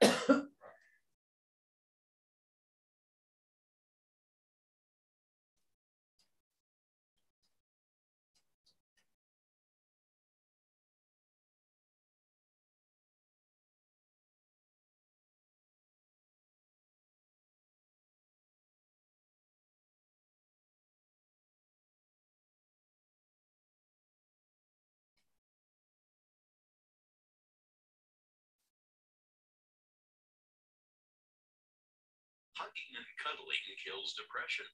Hugging and cuddling kills depression.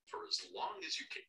For as long as you can.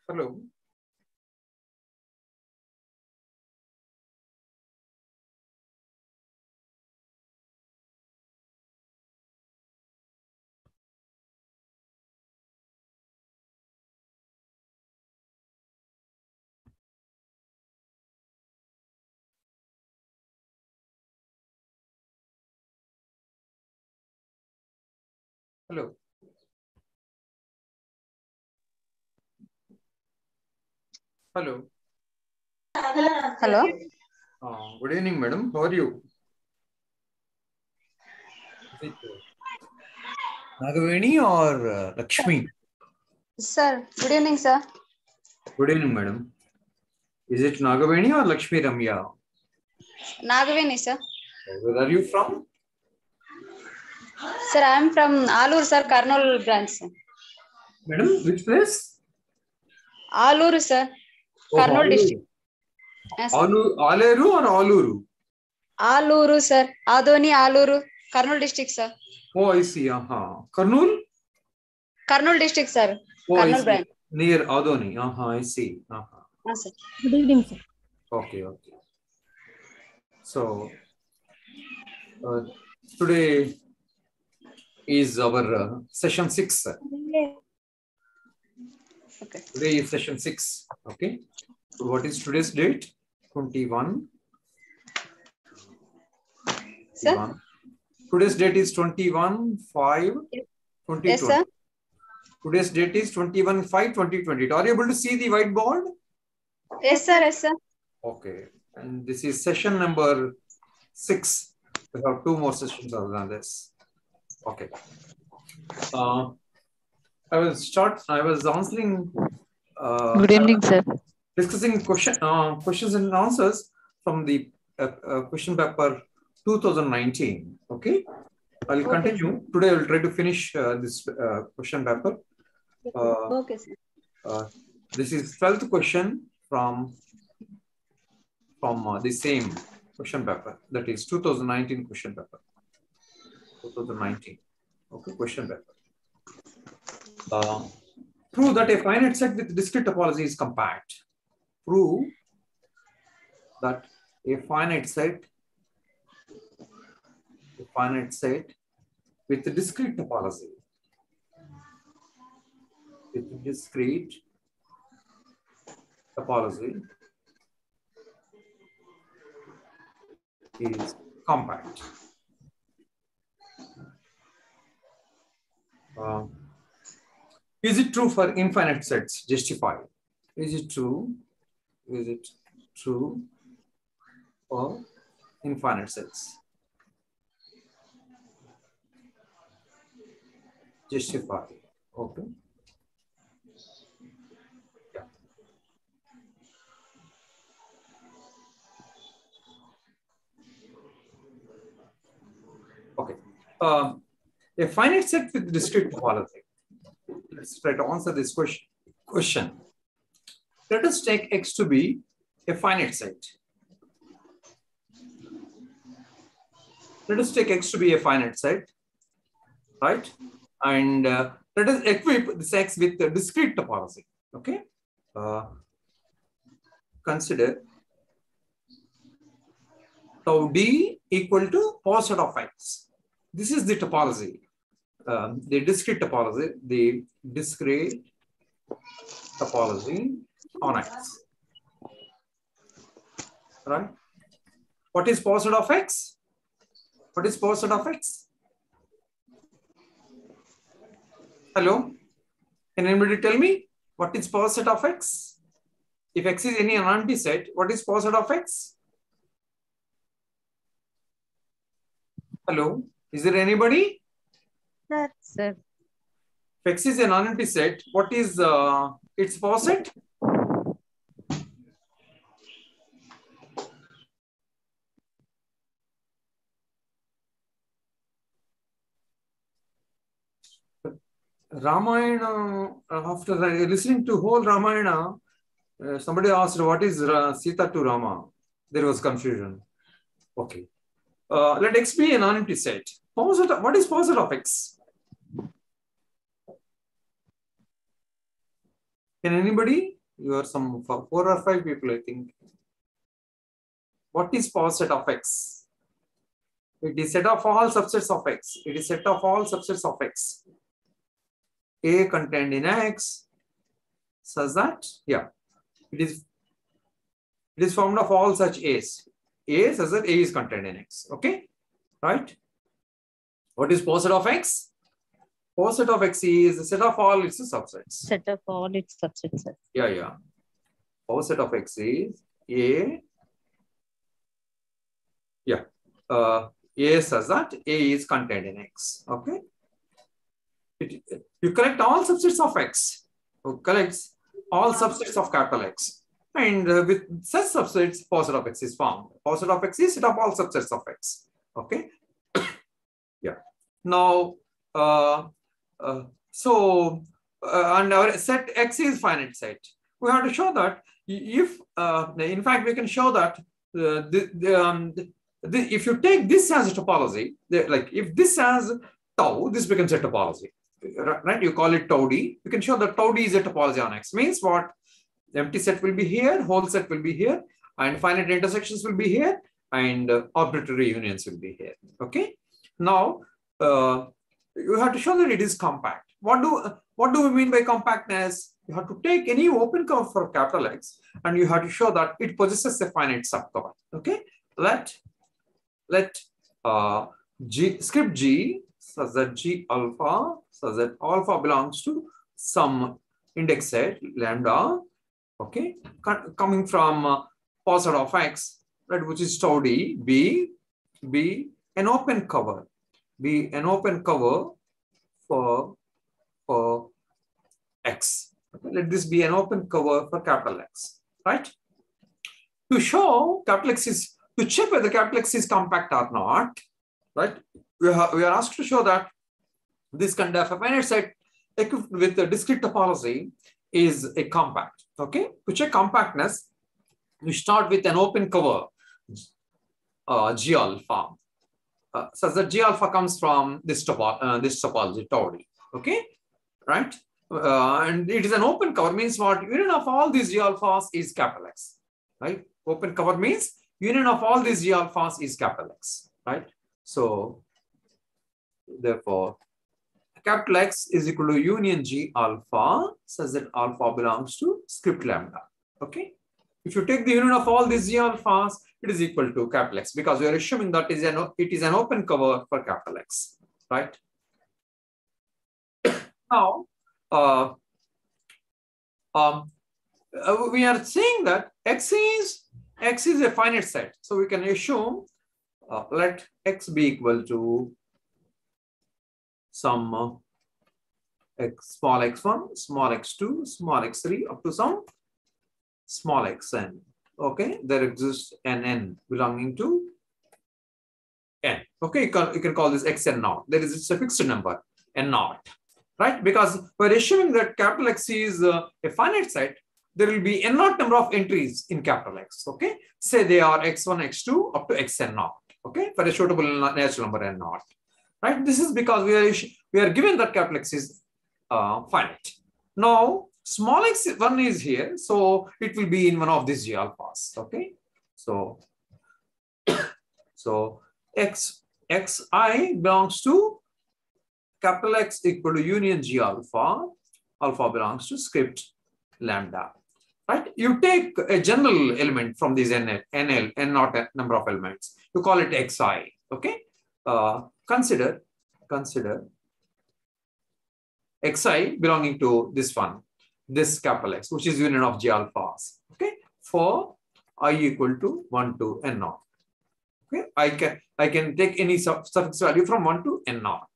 Hello. Hello. Hello. Hello. Good evening, madam. How are you? Is it Nagaveni or Lakshmi? Sir, good evening, sir. Good evening, madam. Is it Nagaveni or Lakshmi Ramya? Nagaveni, sir. Where are you from? Sir, I am from Alur, sir, Karnool branch, sir. Madam, which place? Alur, sir. Oh, Karnool district. Yes, sir. Aleru or Aluru? Aluru, sir. Adoni, Aluru. Karnool district, sir. Oh, I see. Karnool? Karnool district, sir. Oh, I Karnool see. branch. Near Adoni. I see. Yes, sir. Good evening, sir. Okay. So, today is our session 6. Okay. Today is session 6. Okay. So what is today's date? 21. Sir? Today's date is 21/5/2020. Yes, sir. Today's date is 21/5/2020. Are you able to see the whiteboard? Yes, sir. Yes, sir. Okay. And this is session number 6. We have 2 more sessions other than this. Okay. I was answering. Good evening, sir. Discussing questions and answers from the question paper 2019. Okay. I'll continue. Today I will try to finish this question paper. Okay, sir. This is 12th question from the same question paper. That is 2019 question paper. 2019. Okay, question paper. Prove that a finite set with discrete topology is compact. Prove that a finite set with discrete topology is compact. Is it true for infinite sets? Justify. Is it true? Is it true for infinite sets? Justify. Okay. Yeah. Okay. A finite set with discrete topology. Let's try to answer this question. Let us take X to be a finite set. Let us take X to be a finite set, right? And let us equip this X with the discrete topology. Okay. Consider tau D equal to power set of X. This is the topology. The discrete topology on X. Right? What is power set of X? What is power set of X? Hello? Can anybody tell me what is power set of X? If X is any non-empty set, what is power set of X? Hello? Is there anybody? Sir. If X is a non-empty set, what is its power set? Ramayana, after listening to whole Ramayana, somebody asked what is Sita to Rama. There was confusion. Okay. Let X be a non-empty set. What is power set of X? Can anybody? You are some 4 or 5 people, I think. What is power set of X? It is set of all subsets of X. It is set of all subsets of X. A contained in X such that, yeah, it is formed of all such A's. A such that A is contained in X. Okay, right? What is power set of X? Power set of X is the set of all its subsets. Set of all its subsets, sir. Yeah, yeah. Power set of X is A. Yeah. A says that A is contained in X. Okay. You collect all subsets of X. You collect all subsets of capital X. And with such subsets, power set of X is found. Power set of X is set of all subsets of X. Okay. Yeah. Now, and our set X is finite set. We have to show that if, in fact, we can show that if you take this as a topology, like if this has tau, this becomes a topology, right? You call it tau D. You can show that tau D is a topology on X. Means what? The empty set will be here, whole set will be here, and finite intersections will be here, and arbitrary unions will be here. Okay. Now, you have to show that it is compact. What do we mean by compactness? You have to take any open curve for capital X, and you have to show that it possesses a finite subcover. Okay. Let script G such that G alpha such that alpha belongs to some index set lambda. Okay, coming from power set of X, right, which is tau D, be an open cover, for X. Okay, let this be an open cover for capital X, right? To show capital X is, to check whether capital X is compact or not, right? We are asked to show that this kind of a finite set equipped with a discrete topology is a compact. Okay, to check compactness, we start with an open cover G alpha, such that G alpha comes from this topology tau D. Okay, right? And it is an open cover means what? Union of all these G alphas is capital X, right? Open cover means union of all these G alphas is capital X, right? So therefore, capital X is equal to union G alpha such that alpha belongs to script lambda. Okay. If you take the union of all these G alphas, it is equal to capital X because we are assuming that it is an open cover for capital X, right? Now, we are saying that X is a finite set. So we can assume let X be equal to some small x1, small x2, small x3 up to some small xn. Okay, there exists an n belonging to n. Okay, you can call this xn naught. There is a fixed number n naught, right? Because we're assuming that capital X is a finite set, there will be n naught number of entries in capital X. Okay, say they are x1, x2 up to xn naught. Okay, for a suitable natural number n naught. Right? This is because we are given that capital X is finite. Now, small x1 is here, so it will be in one of these G alphas. Okay, so xi belongs to capital X equal to union G alpha. Alpha belongs to script lambda. Right? You take a general element from these n naught number of elements. You call it xi. Okay. Consider xi belonging to this one, this capital X, which is union of G alphas. Okay, for I equal to 1 to n naught. Okay, I can take any suffix value from 1 to n naught.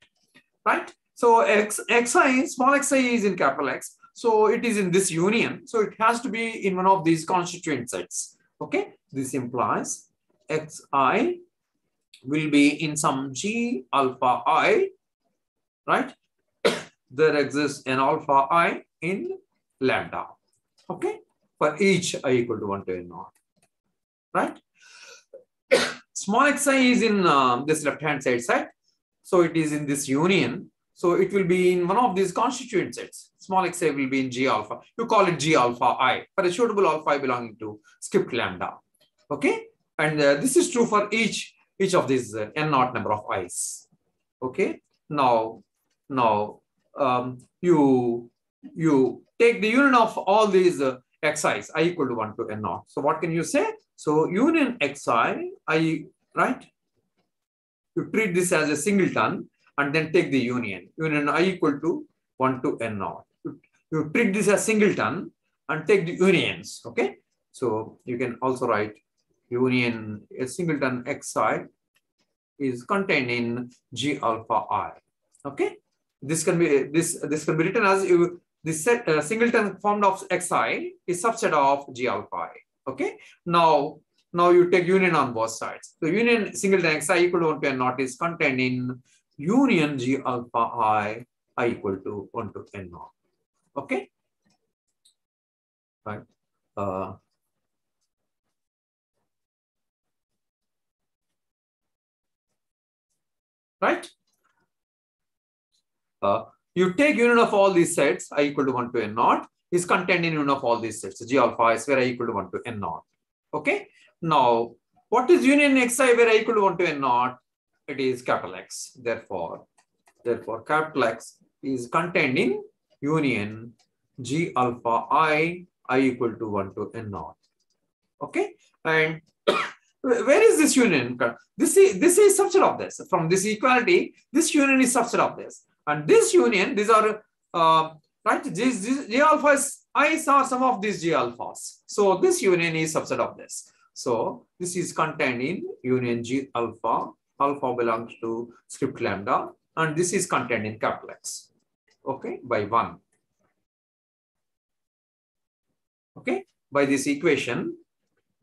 Right. So xi, small xi is in capital X, so it is in this union. So it has to be in one of these constituent sets. Okay, this implies xi will be in some G alpha I, right? There exists an alpha I in lambda, okay? For each I equal to 1 to n naught, right? Small xi is in this left-hand side, so it is in this union. So it will be in one of these constituent sets. Small xi will be in G alpha. You call it G alpha I for a suitable alpha I belonging to script lambda. Okay, and this is true for each of these n naught number of i's. Okay, now you take the union of all these xi's I equal to 1 to n naught. So what can you say? So union xi I, right? You treat this as a singleton and then take the union I equal to 1 to n naught. You treat this as singleton and take the unions. Okay, so you can also write union a singleton xi is contained in G alpha I. Okay, this can be written as this set singleton formed of xi is subset of G alpha I. Okay, now you take union on both sides. So union singleton xi equal to 1 to n naught is contained in union G alpha I equal to 1 to n naught. Okay, right. Right. You take union of all these sets I equal to 1 to n naught is contained in union of all these sets. G alpha is where I equal to 1 to n naught. Okay. Now, what is union xi where I equal to 1 to n naught? It is capital X. Therefore, capital X is contained in union G alpha I equal to 1 to n naught. Okay. And where is this union? This is subset of this. From this equality, this union is subset of this. And this union, these are right. These G alphas i's are some of these G alphas. So this union is subset of this. So this is contained in union G alpha. Alpha belongs to script lambda, and this is contained in capital X. Okay, by 1. Okay, by this equation,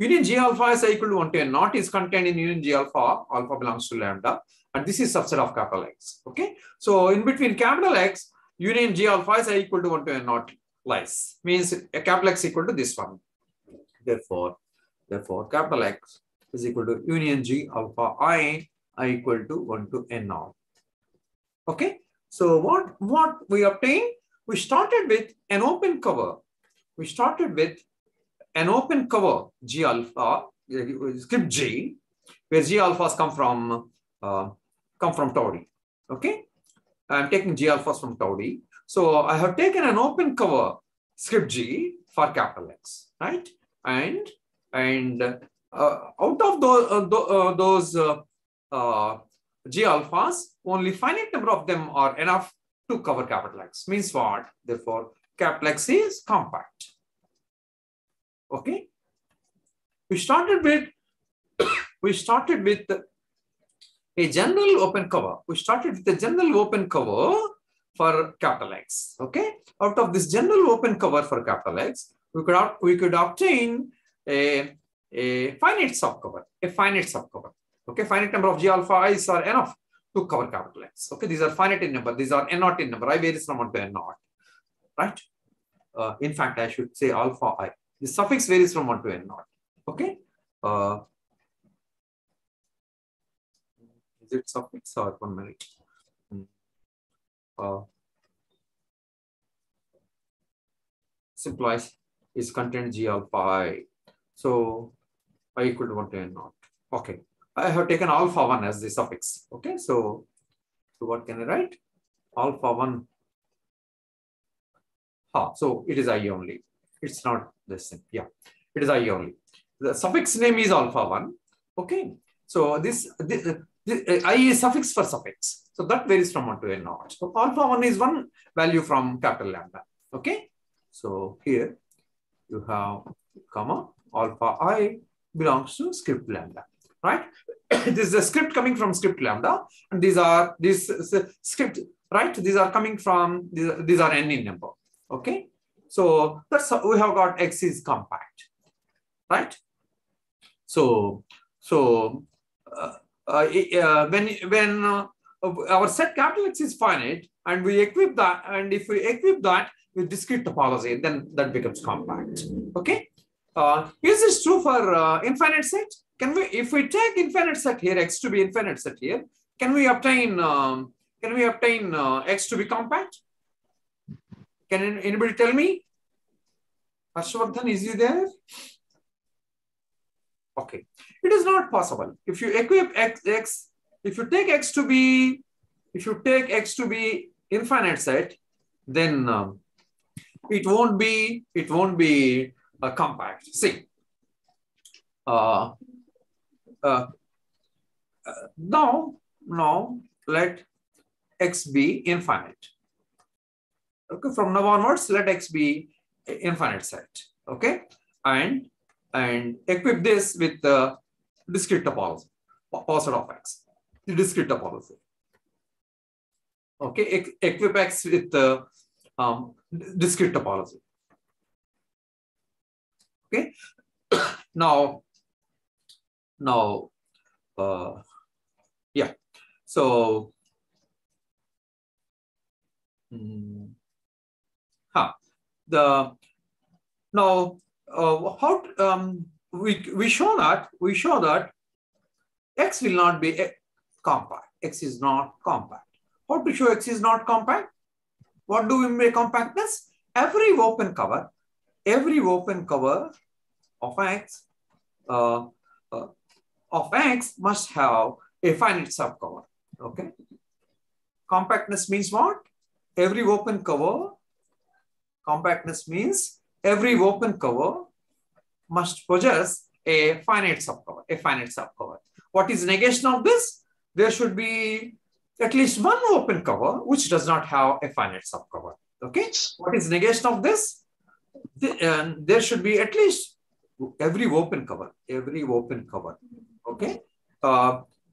union G alpha is equal to 1 to n naught is contained in union G alpha. Alpha belongs to lambda, and this is subset of capital X. Okay, so in between capital X, union G alpha is equal to 1 to n naught lies. Means a capital X equal to this one. Therefore, capital X is equal to union G alpha I equal to 1 to n naught. Okay, so what we obtained? We started with an open cover. G alpha, script G, where G alphas come from tau d. Okay, I'm taking G alphas from tau d. So I have taken an open cover script G for capital X, right? And out of those G alphas, only finite number of them are enough to cover capital X. Means what? Therefore, capital X is compact. Okay. We started with a general open cover. We started with the general open cover for capital X. Okay. Out of this general open cover for capital X, we could obtain a finite subcover. Okay. Finite number of G alpha i's are enough to cover capital X. Okay. These are finite in number. These are n naught in number. I varies from 1 to n naught. Right. In fact, I should say alpha I. The suffix varies from 1 to n naught. Okay. Is it suffix or 1 minute? Simplifies is contained G alpha I. So I equal to 1 to n naught. Okay. I have taken alpha 1 as the suffix. Okay. So what can I write? Alpha 1. So it is I only. It's not the same. Yeah. It is I only. The suffix name is alpha 1. Okay. So this I is suffix for suffix. So that varies from 1 to n naught. So alpha 1 is one value from capital lambda. Okay. So here you have comma alpha I belongs to script lambda. Right. This is a script coming from script lambda, and these are script, right? These are coming from these are n in number. Okay. So that's how we have got X is compact, right? So when our set capital X is finite, and we equip that, and if we equip that with discrete topology, then that becomes compact. Okay. Is this true for infinite set? Can we, if we take infinite set here, X to be infinite set here, can we obtain Can we obtain X to be compact? Can anybody tell me? Harshvardhan, is he there? Okay. It is not possible. If you equip X, if you take X to be infinite set, then it won't be compact. See, now let X be infinite. Okay, from now onwards, let X be infinite set. Okay, and equip this with the discrete topology, opposite of X, the discrete topology. Okay, equip X with the discrete topology. Okay, now yeah, so we show that X will not be compact. X is not compact. How to show X is not compact? What do we make compactness? Every open cover of X must have a finite subcover. Okay. Compactness means what? Every open cover. Compactness means every open cover must possess a finite subcover. What is negation of this? There should be at least one open cover which does not have a finite subcover. Okay. What is negation of this? There should be at least every open cover. Okay.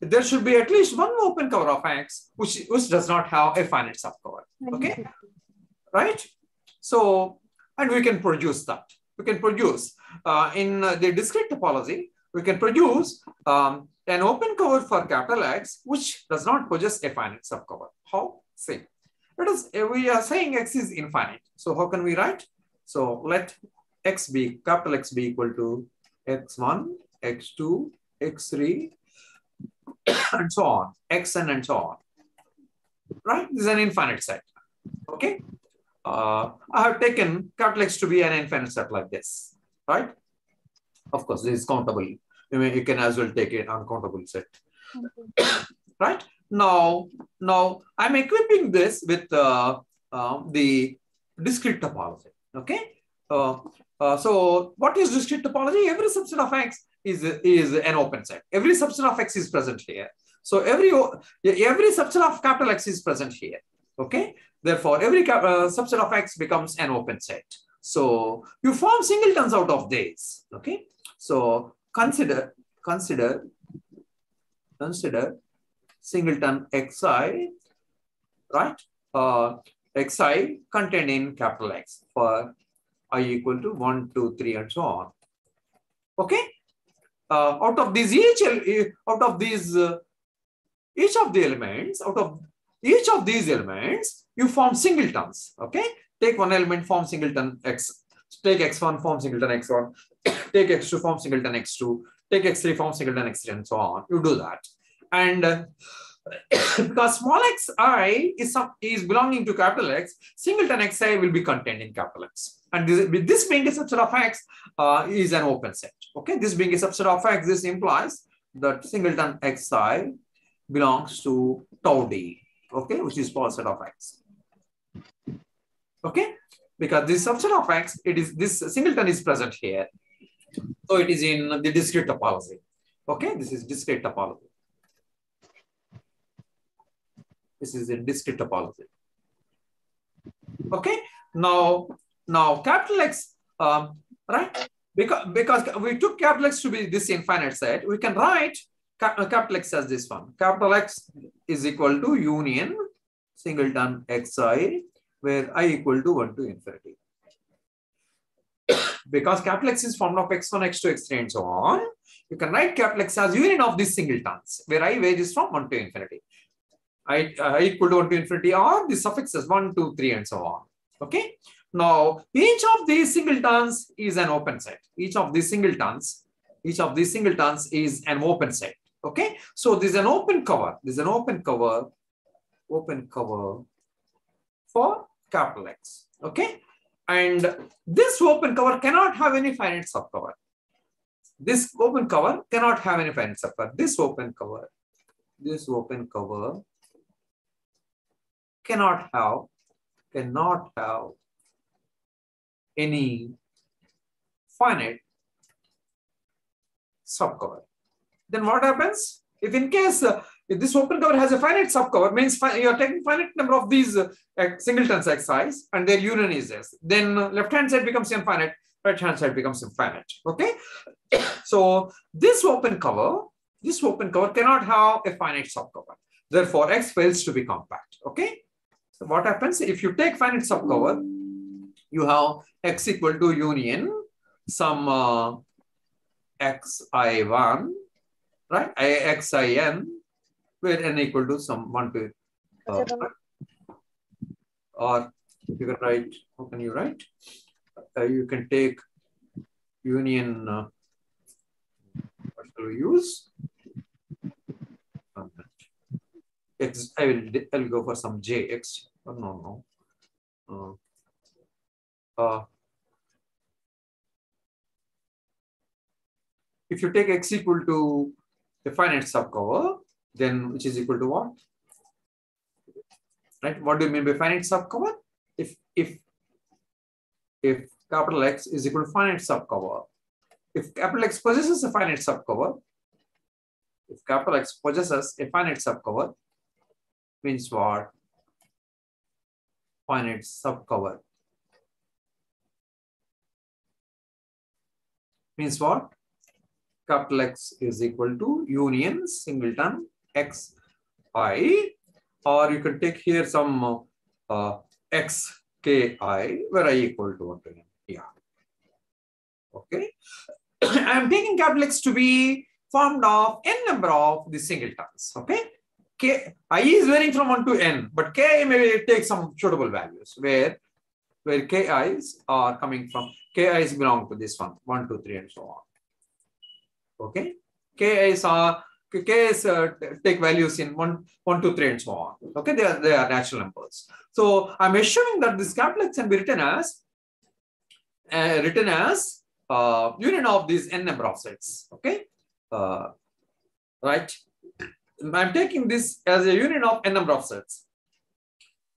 There should be at least one open cover of X which does not have a finite subcover. Okay. Right. So, and we can produce that. We can produce in the discrete topology, we can produce an open cover for capital X which does not possess a finite subcover. How? See, we are saying X is infinite. So how can we write? So let X be, capital X be equal to X1, X2, X3, and so on, Xn and so on. Right? This is an infinite set. Okay. I have taken capital X to be an infinite set like this, right? Of course, this is countable. You can as well take an uncountable set, right? Now I'm equipping this with the discrete topology. Okay. So what is discrete topology? Every subset of X is an open set. Every subset of X is present here. So every subset of capital X is present here. Okay. Therefore, every subset of X becomes an open set. So you form singletons out of this. Okay. So consider singleton Xi, right? Xi contained in capital X for I equal to 1, 2, 3, and so on. Okay. Out of each of these elements, you form singletons. Okay. Take one element, form singleton X. Take X1, form singleton X1. Take X2, form singleton X2. Take X3, form singleton X3, and so on. You do that. And because small xi is belonging to capital X, singleton Xi will be contained in capital X. And this being a subset of X is an open set. Okay. This being a subset of X, this implies that singleton Xi belongs to tau D. Okay, which is subset of X. Okay, because this subset of X, this singleton is present here. So it is in the discrete topology. Okay, this is discrete topology. This is in discrete topology. Okay, now capital X, right? Because we took capital X to be this infinite set, we can write capital X as this one. Capital X is equal to union singleton Xi, where I equal to 1 to infinity. Because capital X is formed of X1, X2, X3, and so on, you can write capital X as union of these singletons, where I ranges from 1 to infinity. I equal to 1 to infinity, or the suffixes 1, 2, 3, and so on. Okay. Now, each of these singletons is an open set. Each of these singletons is an open set. Okay. So there's an open cover. open cover for capital X. Okay, and this open cover cannot have any finite subcover. This open cover cannot have any finite subcover. This open cover cannot have any finite subcover. Then what happens? If in case if this open cover has a finite subcover, means you are taking finite number of these singletons Xi's and their union is S. Then left hand side becomes infinite, right hand side becomes infinite. Okay. So this open cover cannot have a finite subcover. Therefore, X fails to be compact. Okay. So what happens if you take finite subcover? You have X equal to union some xi1, right? Xin, where n equal to some 1 to or you can write. How can you write? You can take union. What shall we use? X. I'll go for some jx. Oh, no. If you take X equal to a finite subcover, then which is equal to what? Right? What do you mean by finite subcover? If capital X is equal to finite subcover, if capital X possesses a finite subcover, means what? Finite subcover means what? Capital X is equal to union singleton X I, or you can take here some X K I where I equal to 1 to n. Yeah. Okay. I am taking capital X to be formed of n number of the singletons. Okay. I is varying from 1 to n, but Ki may take some suitable values where Ki's are coming from. Ki's belong to this one, 1, 2, 3, and so on. Okay, Ki's take values in 1, 2, 3, and so on. Okay, they are natural numbers. So I'm assuming that this capital X can be written as union of these n number of sets. Okay, right. I'm taking this as a union of n number of sets.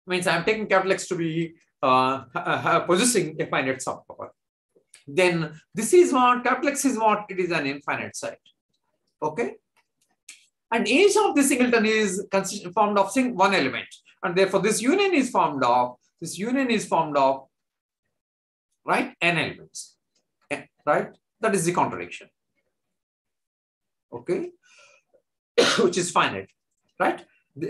Means I'm taking capital X to be possessing a finite subcover. Then this is what capital X is what? It is an infinite set. Okay. And each of the singleton is formed of one element. And therefore this union is formed of, right, n elements. Right? That is the contradiction. Okay. Which is finite. Right?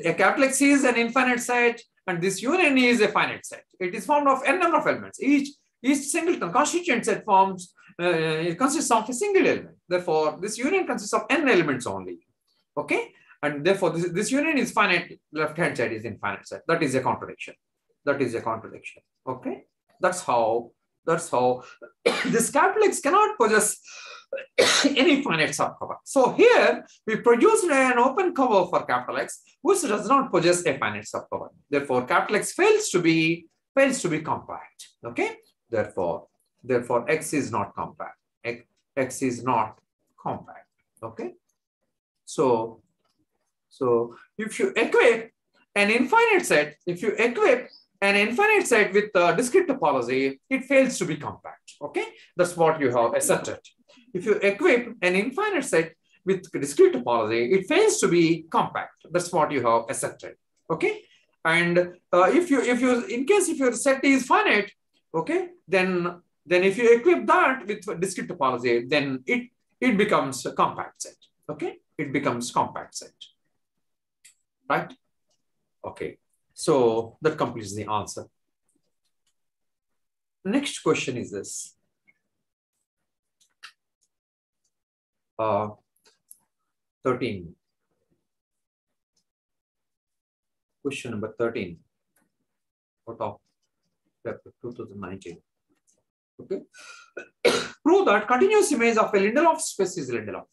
A capital X is an infinite set and this union is a finite set. It is formed of n number of elements. Each singleton constituent set forms, it consists of a single element. Therefore, this union consists of n elements only. Okay. And therefore, this union is finite. Left hand side is infinite set. That is a contradiction. Okay. That's how this capital X cannot possess any finite subcover. So here we produced an open cover for capital X, which does not possess a finite subcover. Therefore, capital X fails to be compact. Okay. Therefore, X is not compact. X is not compact. Okay. So if you equip an infinite set, with discrete topology, it fails to be compact. Okay. That's what you have asserted. If you equip an infinite set with discrete topology, it fails to be compact. That's what you have asserted. Okay. And if your set is finite, okay, then if you equip that with discrete topology, then it becomes a compact set. Okay, it becomes compact set. Right? Okay. So that completes the answer. Next question is this. 13. Question number 13. Out of 2019. Okay. Prove that continuous image of a Lindelof space is Lindelof.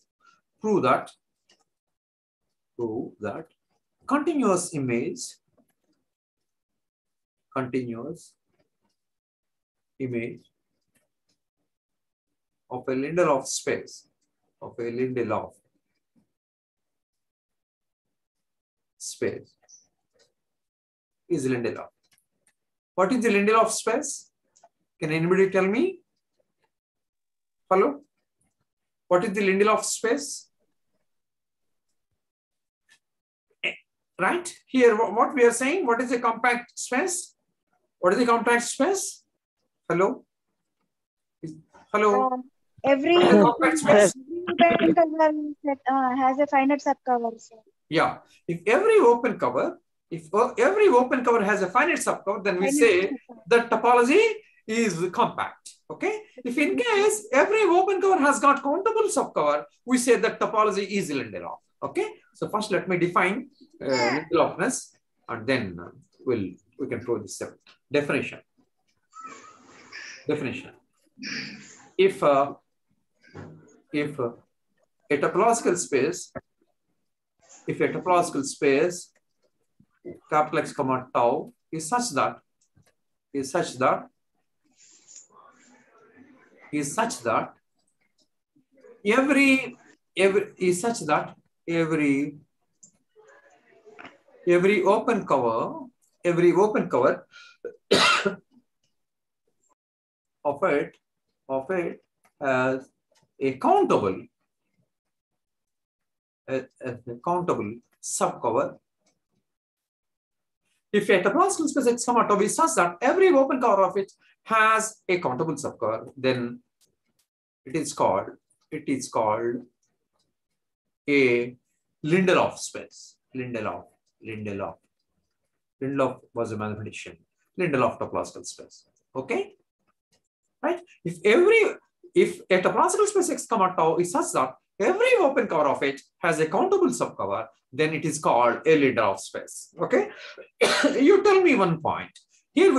Prove that continuous image continuous image of a Lindelof space, of a Lindelof space is Lindelof. What is the Lindelof space? Can anybody tell me? Hello? What is the Lindelof space? Right? Here, what we are saying, what is a compact space? What is the compact space? Hello? Hello? Every What is the compact space? open cover has a finite subcover. Sir. Yeah. If every open cover has a finite subcover, then we say the topology is compact. Okay. If in case every open cover has got countable subcover, we say that topology is Lindelof. Okay. So first, let me define Lindelofness, and then we can prove this definition. Definition. If a topological space, capital X comma tau is such that every open cover of it has a countable subcover. If a topological space X comma tau is such that every open cover of it has a countable subcover, then it is called a Lindelof space. Lindelof was a mathematician. Lindelof topological space. Okay, right? If a topological space X comma tau is such that every open cover of it has a countable subcover, then it is called a Lindelof space. Okay, you tell me one point. Here,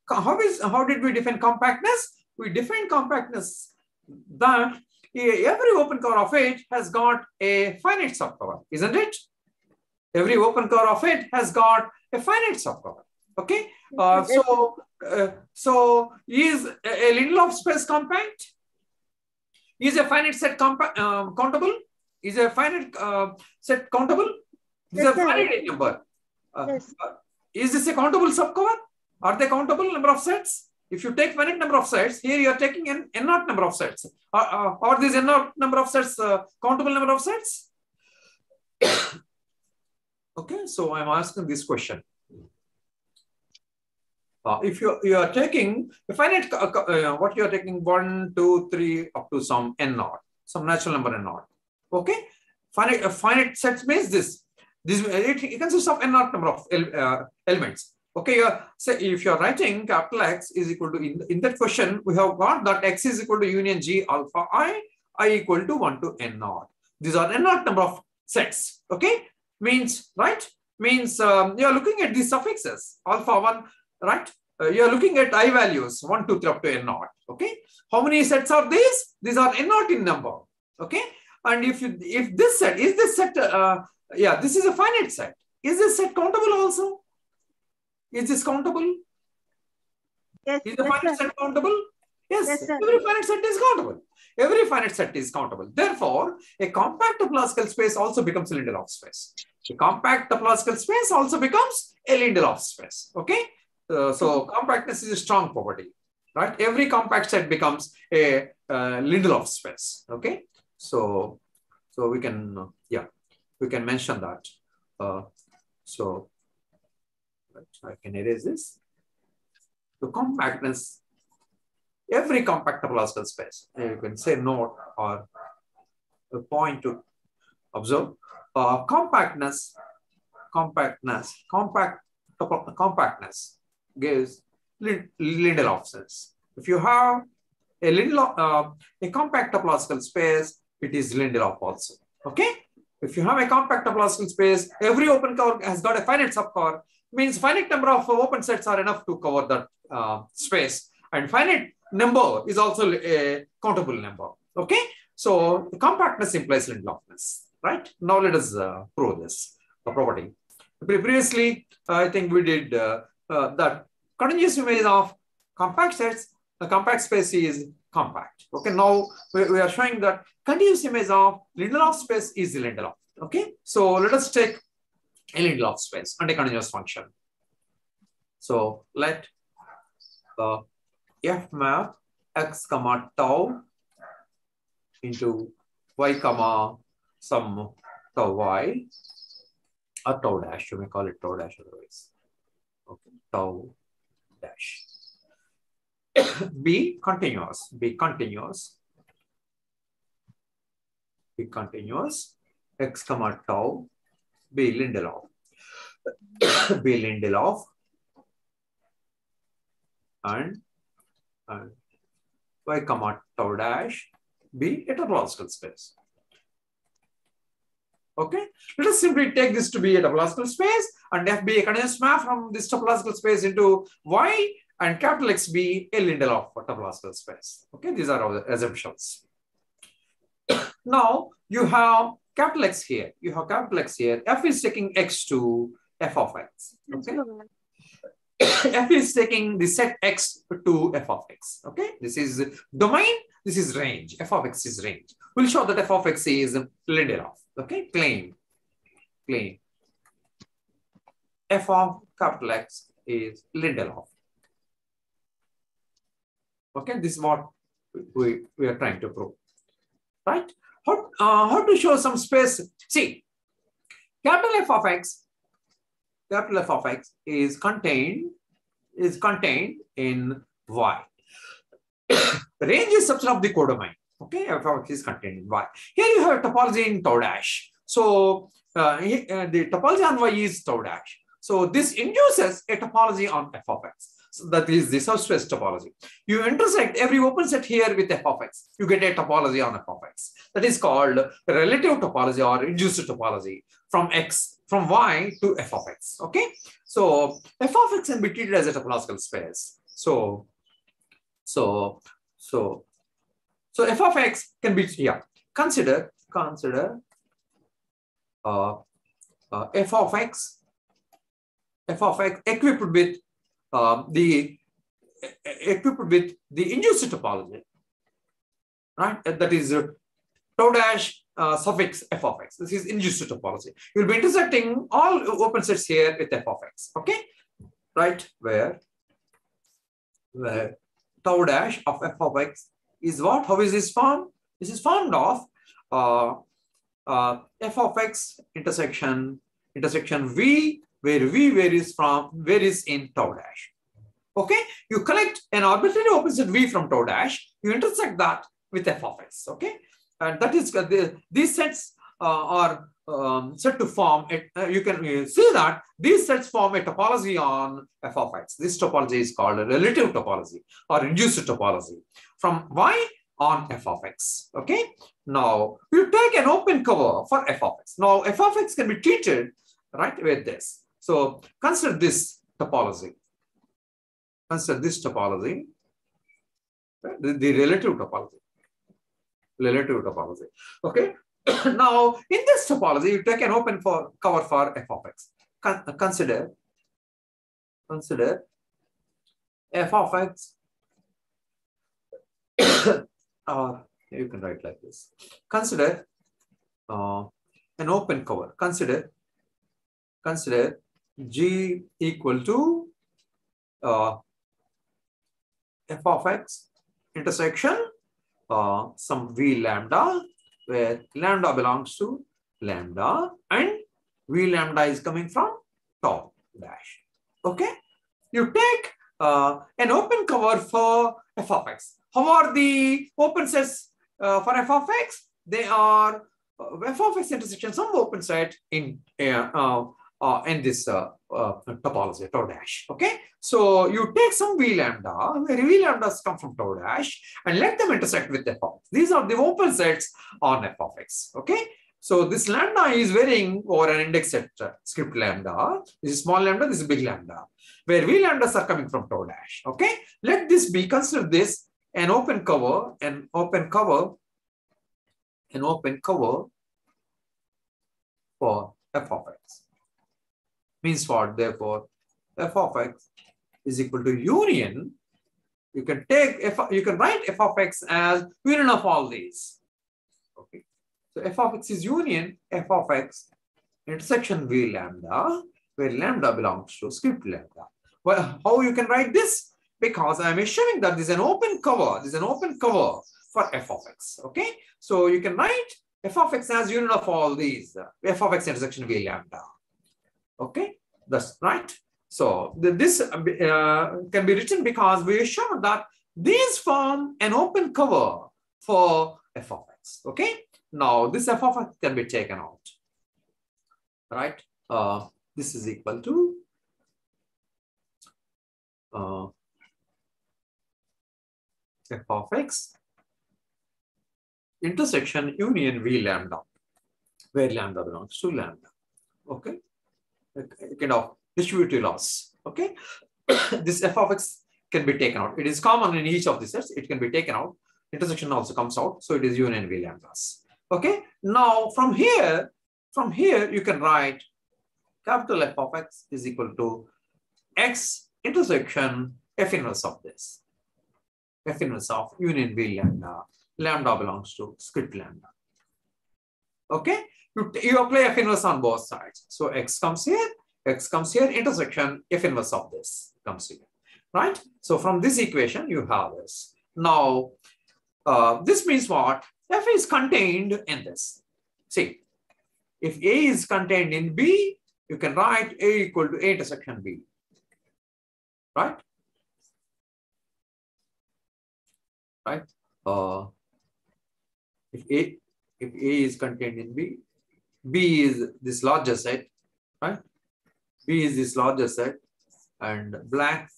how did we define compactness? We define compactness that every open cover of it has got a finite subcover, isn't it? Every open cover of it has got a finite subcover. Okay, so is a Lindelof space compact? Is a finite set countable? Is a finite set countable? This is a finite number. Is this a countable subcover? Are they countable number of sets? If you take finite number of sets, here you are taking an n-naught number of sets. Are these n-naught number of sets countable number of sets? Okay, so I'm asking this question. If you are taking a finite, what you are taking 1, 2, 3 up to some n-naught, some natural number n-naught. Okay, finite sets means this. It consists of n-naught number of elements. Okay, say if you are writing capital X is equal to in that question we have got that X is equal to union G alpha I equal to 1 to n-naught. These are n-naught number of sets. Okay, means right. Means you are looking at these suffixes alpha 1. Right, you are looking at I values 1, 2, 3 up to n-naught. Okay, how many sets are these? These are n-naught in number. Okay, and if this set is this set, yeah, this is a finite set. Is this set countable also? Is this countable? Yes. Is the finite set countable? Yes. Every finite set is countable. Every finite set is countable. Therefore, a compact topological space also becomes a Lindelof space. A compact topological space also becomes a Lindelof space. Okay. So compactness is a strong property, right? Every compact set becomes a Lindelof space. Okay, so we can we can mention that. So I can erase this. The compactness, every compact topological space. You can say note or a point to observe. Compactness gives Lindelof space. If you have a compact topological space, it is Lindelof also. Okay. If you have a compact topological space, every open cover has got a finite subcover. Means finite number of open sets are enough to cover that space, and finite number is also a countable number. Okay. So the compactness implies Lindelofness. Right. Now let us prove this property. Previously, I think we did that continuous image of compact sets, the compact space is compact. Okay, now we are showing that continuous image of Lindelof space is Lindelof. Okay, so let us take a Lindelof space and a continuous function. So let f map x comma tau into y comma some tau y or tau dash, you may call it tau dash otherwise. Okay, tau dash. Be continuous, x comma tau, be Lindelof, be Lindelof, and y comma tau dash be a topological space. Okay, let us simply take this to be a topological space and f be a continuous map from this topological space into y, and capital X be a Lindelof topological space. Okay, these are our assumptions. Now you have capital X here. You have capital X here. F is taking X to f of X. Okay. F is taking the set X to f of X. Okay. This is domain. This is range. F of X is range. We'll show that f of X is Lindelof. Okay. Claim. F of capital X is Lindelof. Okay. This is what we are trying to prove. Right? How to show some space? See, capital F of X is contained in Y. Range is subset of the codomain. Okay, F of X is contained in Y. Here you have a topology in tau dash. So the topology on Y is tau dash. So this induces a topology on F of X. So that is the subspace topology. You intersect every open set here with f of X. You get a topology on f of X. That is called relative topology or induced topology from Y to f of X. Okay. So f of X can be treated as a topological space. So f of X can be, yeah, consider f of X equipped with the induced topology, right? That is tau dash suffix f of X. This is induced topology. You will be intersecting all open sets here with f of X. Okay, right? Where tau dash of f of X is what? How is this formed? This is formed of f of X intersection V, where V varies in tau dash. Okay, you collect an arbitrary open set V from tau dash, you intersect that with f of X. Okay, and that is these sets are set to form it. You can see that these sets form a topology on f of X. This topology is called a relative topology or induced topology from Y on f of X. Okay, now you take an open cover for f of X. Now f of X can be treated right with this. So consider this topology. Consider this topology, the relative topology. Okay. Now in this topology, you take an open cover for f of X. Consider f of X, or you can write like this. Consider an open cover. Consider G equal to f of X intersection some V lambda, where lambda belongs to lambda and V lambda is coming from tau dash. Okay, you take an open cover for f of X. How are the open sets for f of X? They are f of X intersection some open set in this topology tau dash. Okay, so you take some V lambda, where V lambdas come from tau dash, and let them intersect with f of X. These are the open sets on f of X. Okay, so this lambda is varying over an index set script lambda. This is small lambda, this is big lambda, where V lambdas are coming from tau dash. Okay, let this be, consider this an open cover for f of X. Means what? Therefore, f of X is equal to union. You can take you can write f of x as union of all these. Okay. So f of x is union f of x intersection v lambda, where lambda belongs to script lambda. Well, how you can write this? Because I'm assuming that this is an open cover. This is an open cover for f of x. Okay. So you can write f of x as union of all these f of x intersection v lambda. Okay. That's right. So this can be written because we assume that these form an open cover for f of x. Okay. Now this f of x can be taken out. Right. This is equal to f of x intersection union v lambda, where lambda belongs to lambda. Okay. Kind of distributive loss. Okay. This f of x can be taken out. It is common in each of the sets. It can be taken out. Intersection also comes out. So it is union v lambdas. Okay. Now from here you can write capital F of x is equal to x intersection f inverse of this. F inverse of union v lambda. Lambda belongs to script lambda. Okay. You apply f inverse on both sides. So x comes here, intersection f inverse of this comes here. Right? So from this equation, you have this. Now, this means what? F is contained in this. See, if A is contained in B, you can write A equal to A intersection B. Right? Right? If A is contained in B, B is this larger set, right? B is this larger set, and black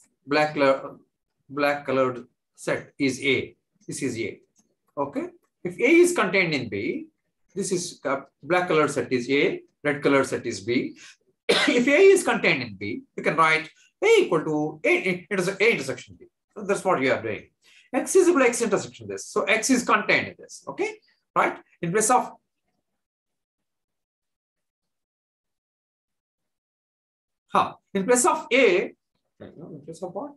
colored set is A. This is A. Okay. If A is contained in B, this is black colored set is A, red colored set is B. If A is contained in B, you can write A equal to A intersection B. So that's what you are doing. X is equal to X intersection this. So X is contained in this. Okay. Right? In place of in place of A, in place of what?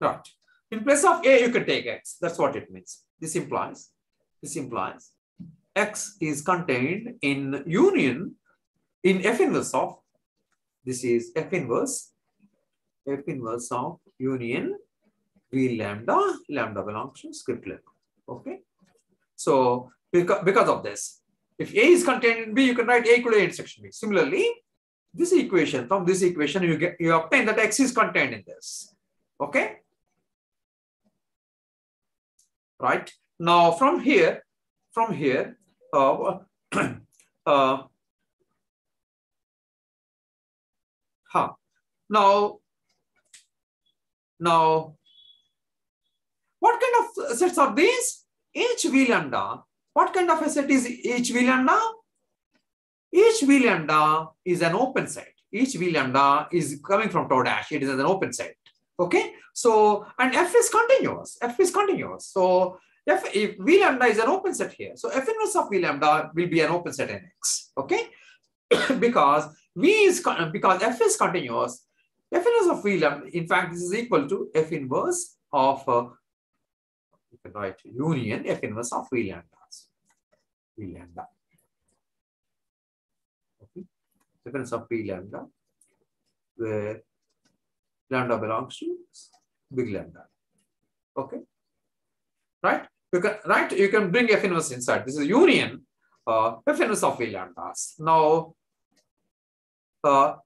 Right. In place of A, you can take X. That's what it means. This implies X is contained in union in F inverse of, this is F inverse of union V lambda, lambda belongs to script lambda. Okay. So because of this, if A is contained in B, you can write A equal to A intersection B. Similarly, this equation, from this equation, you obtain that X is contained in this. Okay. Right. Now from here, now, what kind of sets are these? H V lambda. What kind of a set is H V lambda? H V lambda is an open set. H V lambda is coming from tau dash. It is an open set. Okay. So, and F is continuous. So, if V lambda is an open set here, so F inverse of V lambda will be an open set in X. Okay. because F is continuous. F inverse of V lambda, in fact, this is equal to F inverse of you can write union F inverse of V lambdas. V lambda. Okay. F inverse of V lambda, where lambda belongs to big lambda. Okay. Right? You can bring F inverse inside. This is union F inverse of V lambdas. Now,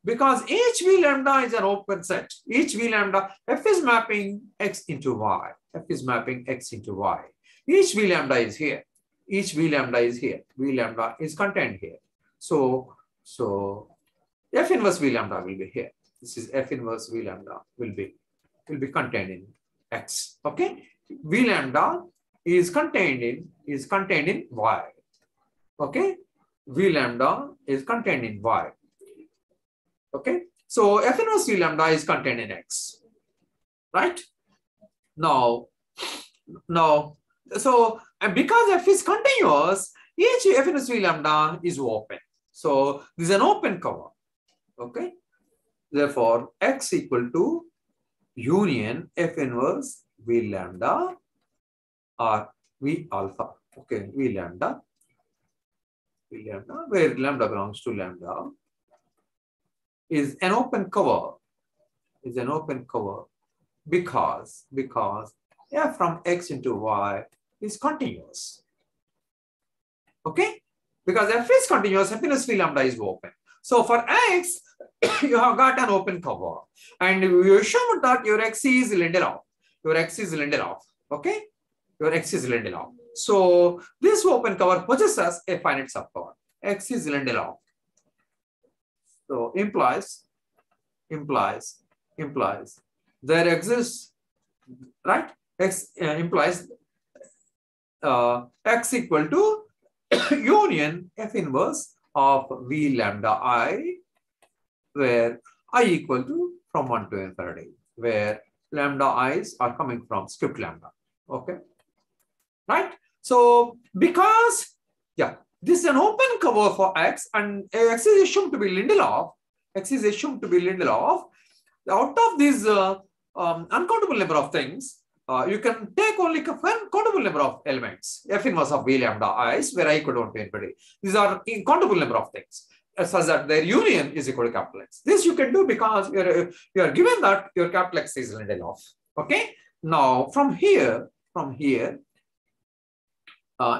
because each V lambda is an open set, each V lambda, F is mapping X into Y. F is mapping X into Y. Each V lambda is here. Each V lambda is here. V lambda is contained here. So F inverse V lambda will be here. This is F inverse V lambda will be contained in X. Okay. V lambda is contained in Y. Okay. V lambda is contained in Y. Okay. So F inverse V lambda is contained in X. Right? Now, so and because F is continuous, each F inverse V lambda is open. So this is an open cover. Okay. Therefore, X equal to union F inverse V lambda or V alpha. Okay, V lambda, where lambda belongs to lambda, is an open cover. Is an open cover because f from X into Y is continuous. Okay, because f is continuous, f inverse V lambda is open. So for X, you have got an open cover, and you assume that your X is Lindelof. Your X is Lindelof. Okay, your X is Lindelof. So this open cover possesses a finite subcover. X is Lindelof. So implies there exists, right? X implies X equal to union F inverse of V lambda I, where I equal to from 1 to infinity, where lambda i's are coming from script lambda. Okay, right? So because this is an open cover for X, and X is assumed to be Lindelof. X is assumed to be Lindelof. Out of these uncountable number of things, you can take only one countable number of elements, F inverse of V lambda i's, where I equal to 1 to infinity. These are countable number of things, such that their union is equal to capital X. This you can do because you are given that your capital X is Lindelof. Okay. Now from here,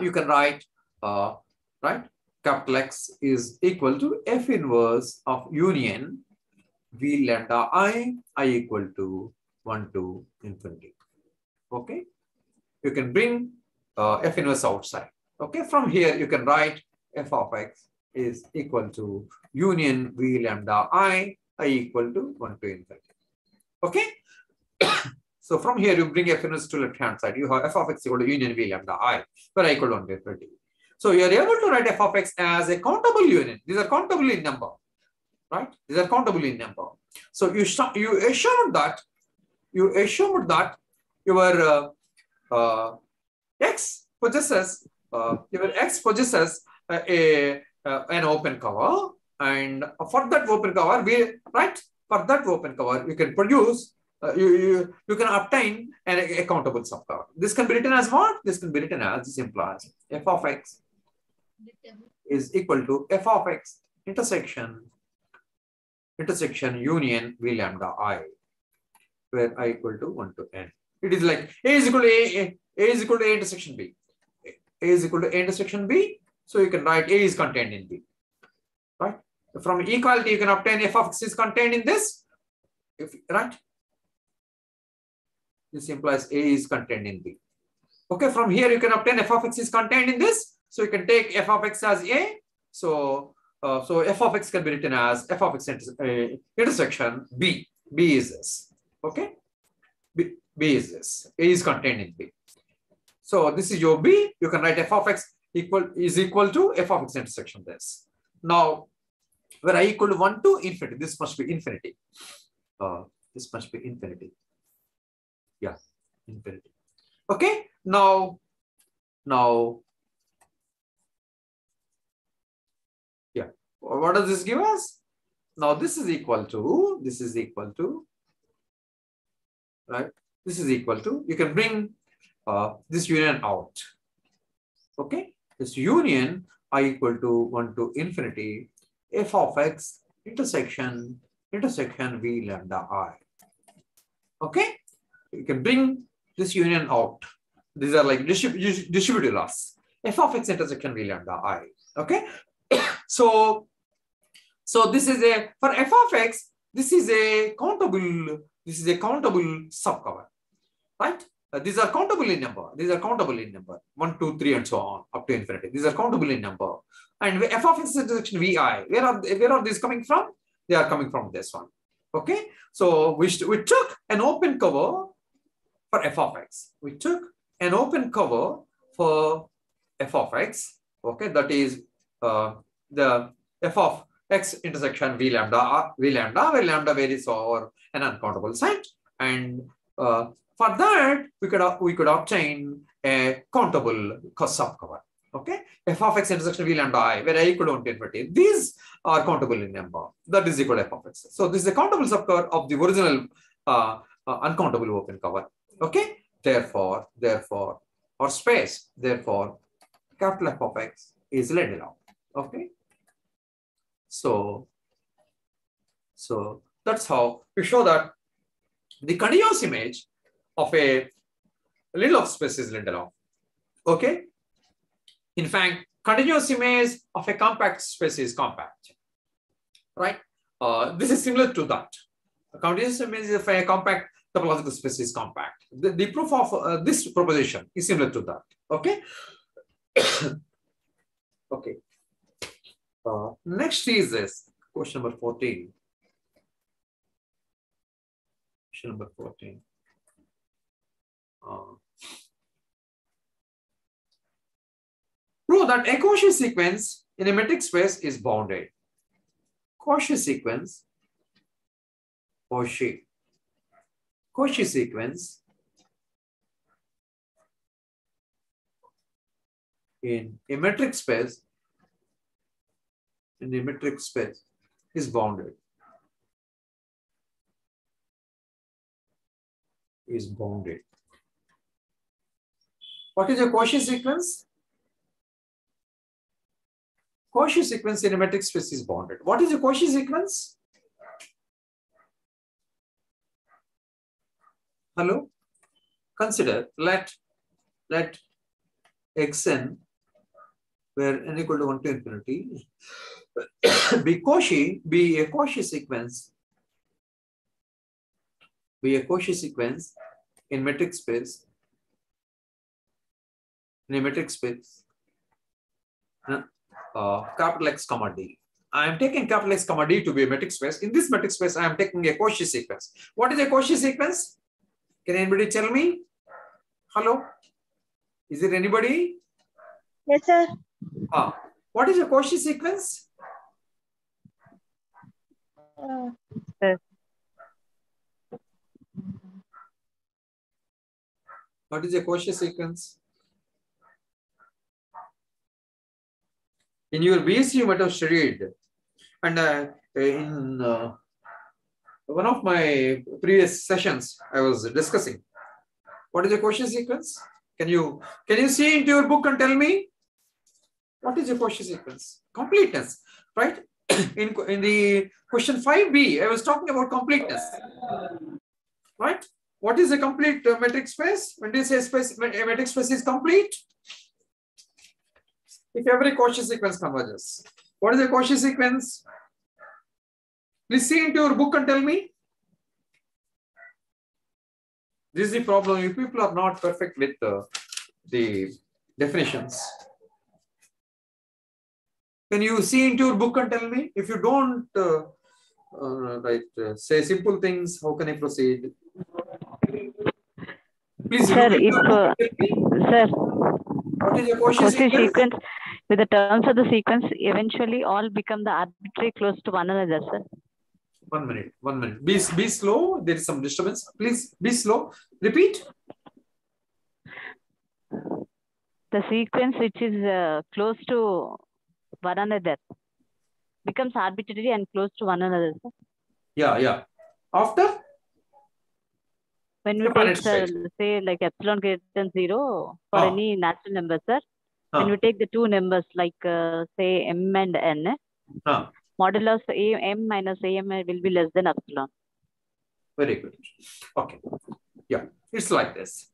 you can write capital X is equal to F inverse of union V lambda I equal to 1 to infinity. Okay, you can bring F inverse outside. Okay, from here you can write f of X is equal to union V lambda I equal to 1 to infinity. Okay, so from here you bring F inverse to left hand side. You have f of X equal to union V lambda I, where I equal to 1 to infinity. So you are able to write f of X as a countable union. These are countable in number, right? These are countable in number. So you assumed that your X possesses an open cover, and for that open cover you can produce you can obtain a countable subcover. This can be written as what? This can be written as, this implies f of X is equal to f of X intersection union V lambda I, where I equal to 1 to n. It is like A is equal to A is equal to A intersection B. A is equal to A intersection B. So you can write A is contained in B. Right? From equality, you can obtain f of X is contained in this. Right? This implies A is contained in B. Okay, from here you can obtain f of X is contained in this. So you can take f of X as A. So f of X can be written as f of X intersection B. B is this. Okay, B is this. A is contained in B. So this is your B. You can write f of X is equal to f of X intersection this. Now, where I equal to 1 to infinity, this must be infinity. This must be infinity. Yeah, infinity. Okay. Now, yeah. What does this give us? Now this is equal to, right? This is equal to, you can bring this union out. Okay, this union I equal to 1 to infinity f of X intersection V lambda I. Okay, you can bring this union out. These are like distributive laws. F of X intersection V lambda I. Okay, so this is for f of X, this is a countable subcover, right? These are countable in number. 1, 2, 3, and so on up to infinity. These are countable in number. And f of X intersection Vi, where are these coming from? They are coming from this one. Okay. So we took an open cover for f of X. We took an open cover for f of X. Okay, that is the f of X intersection V lambda, where lambda varies over an uncountable set, and for that we could obtain a countable subcover. Okay, f of x intersection v lambda I, where I equal to 1 to infinity. These are countable in number. That is equal to f of x. So this is a countable subcover of the original uncountable open cover. Okay, therefore, or space, therefore, capital F of x is lineal. Okay, so that's how we show that the continuous image of a Lineal space is lineal. Okay. In fact, continuous image of a compact space is compact. Right? This is similar to that. A continuous image of a compact topological space is compact. The proof of this proposition is similar to that. Okay. Okay. Next is this question number 14. Question number 14. Prove that a Cauchy sequence in a metric space is bounded. Cauchy sequence, Cauchy sequence in a metric space, is bounded. What is a Cauchy sequence? Cauchy sequence in a metric space is bounded. What is a Cauchy sequence? Hello? Consider let xn, where n equal to 1 to infinity, be a Cauchy sequence in metric space, capital X comma D. I am taking capital X comma D to be a metric space. In this metric space, I am taking a Cauchy sequence. What is a Cauchy sequence? Can anybody tell me? Hello? Is there anybody? Yes, sir. What is a Cauchy sequence? What is a Cauchy sequence? In your BSc, you might have studied. And in one of my previous sessions, I was discussing. What is a Cauchy sequence? Can you see into your book and tell me? What is a Cauchy sequence? Completeness, right? In the question 5b, I was talking about completeness, right? What is a complete metric space? When do you say a metric space is complete? If every Cauchy sequence converges. What is a Cauchy sequence? Please see into your book and tell me. This is the problem. You people are not perfect with the definitions. Can you see into your book and tell me? If you don't say simple things, how can I proceed? Please, sir, sir, what is a Cauchy sequence? With the terms of the sequence, eventually all become the arbitrary close to one another, sir. 1 minute, 1 minute. Be slow. There is some disturbance. Please be slow. Repeat. The sequence which is close to one another becomes arbitrary and close to one another, sir. Yeah. After? When we take, say, like epsilon greater than 0 for any natural number, sir. When we take the two numbers like, say, m and n, modulus m minus am will be less than epsilon. Very good. Okay. Yeah, it's like this.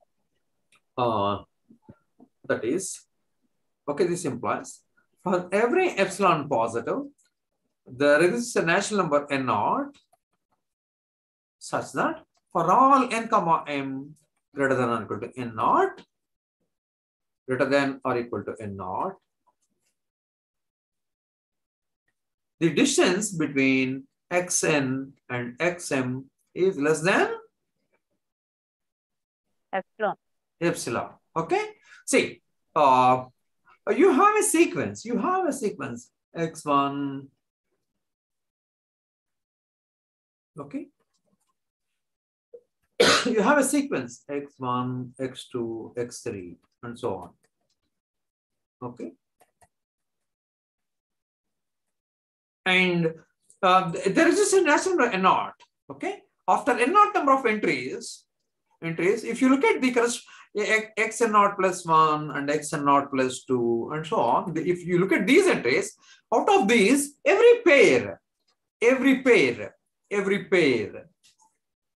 That is, okay, this implies for every epsilon positive, there exists a natural number n naught such that for all n comma m greater than or equal to n naught, greater than or equal to n naught, the distance between xn and xm is less than epsilon. Okay. See, you have a sequence. X1. Okay. You have a sequence X1, X2, X3, and so on. Okay. And there is just a natural n naught. Okay. After n naught number of entries, if you look at the x n naught plus 1 and x n naught plus 2 and so on, if you look at these entries, out of these, every pair,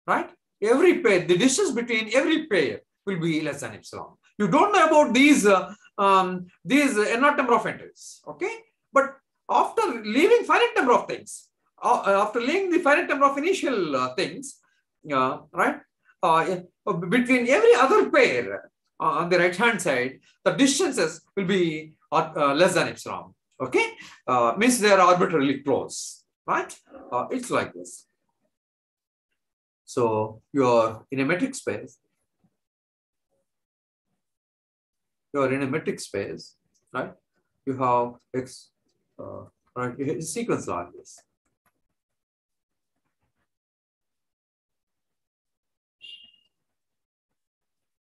right? Every pair, the distance between every pair will be less than epsilon. You don't know about these n naught number of entries, okay? But after leaving finite number of things, after leaving the finite number of initial things, right? Between every other pair on the right hand side, the distances will be less than epsilon. Okay, means they are arbitrarily close, right? It's like this. So you're in a metric space. You're in a metric space, right? You have x, right? You have a sequence like this.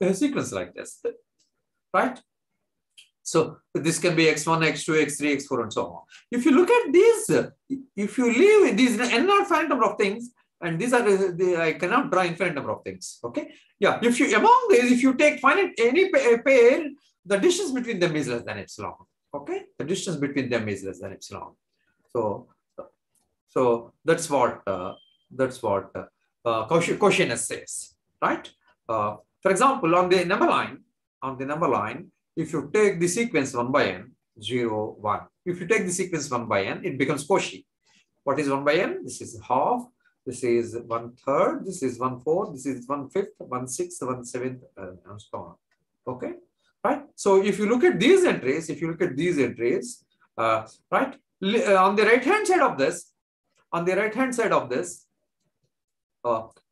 A sequence like this, right? So this can be x1, x2, x3, x4, and so on. If you look at these, if you leave these n not finite number of things, and these are I cannot draw infinite number of things. Okay, yeah. If you among these, if you take finite any pair, the distance between them is less than epsilon. Okay, the distance between them is less than epsilon. So that's what Course-5 says, right? For example, on the number line, if you take the sequence 1 by n, 0, 1. If you take the sequence 1 by n, it becomes Cauchy. What is 1 by n? This is half. This is 1/3. This is 1/4. This is 1/5, 1/6, 1/7, and so on. Okay, right? So if you look at these entries, right, on the right hand side of this,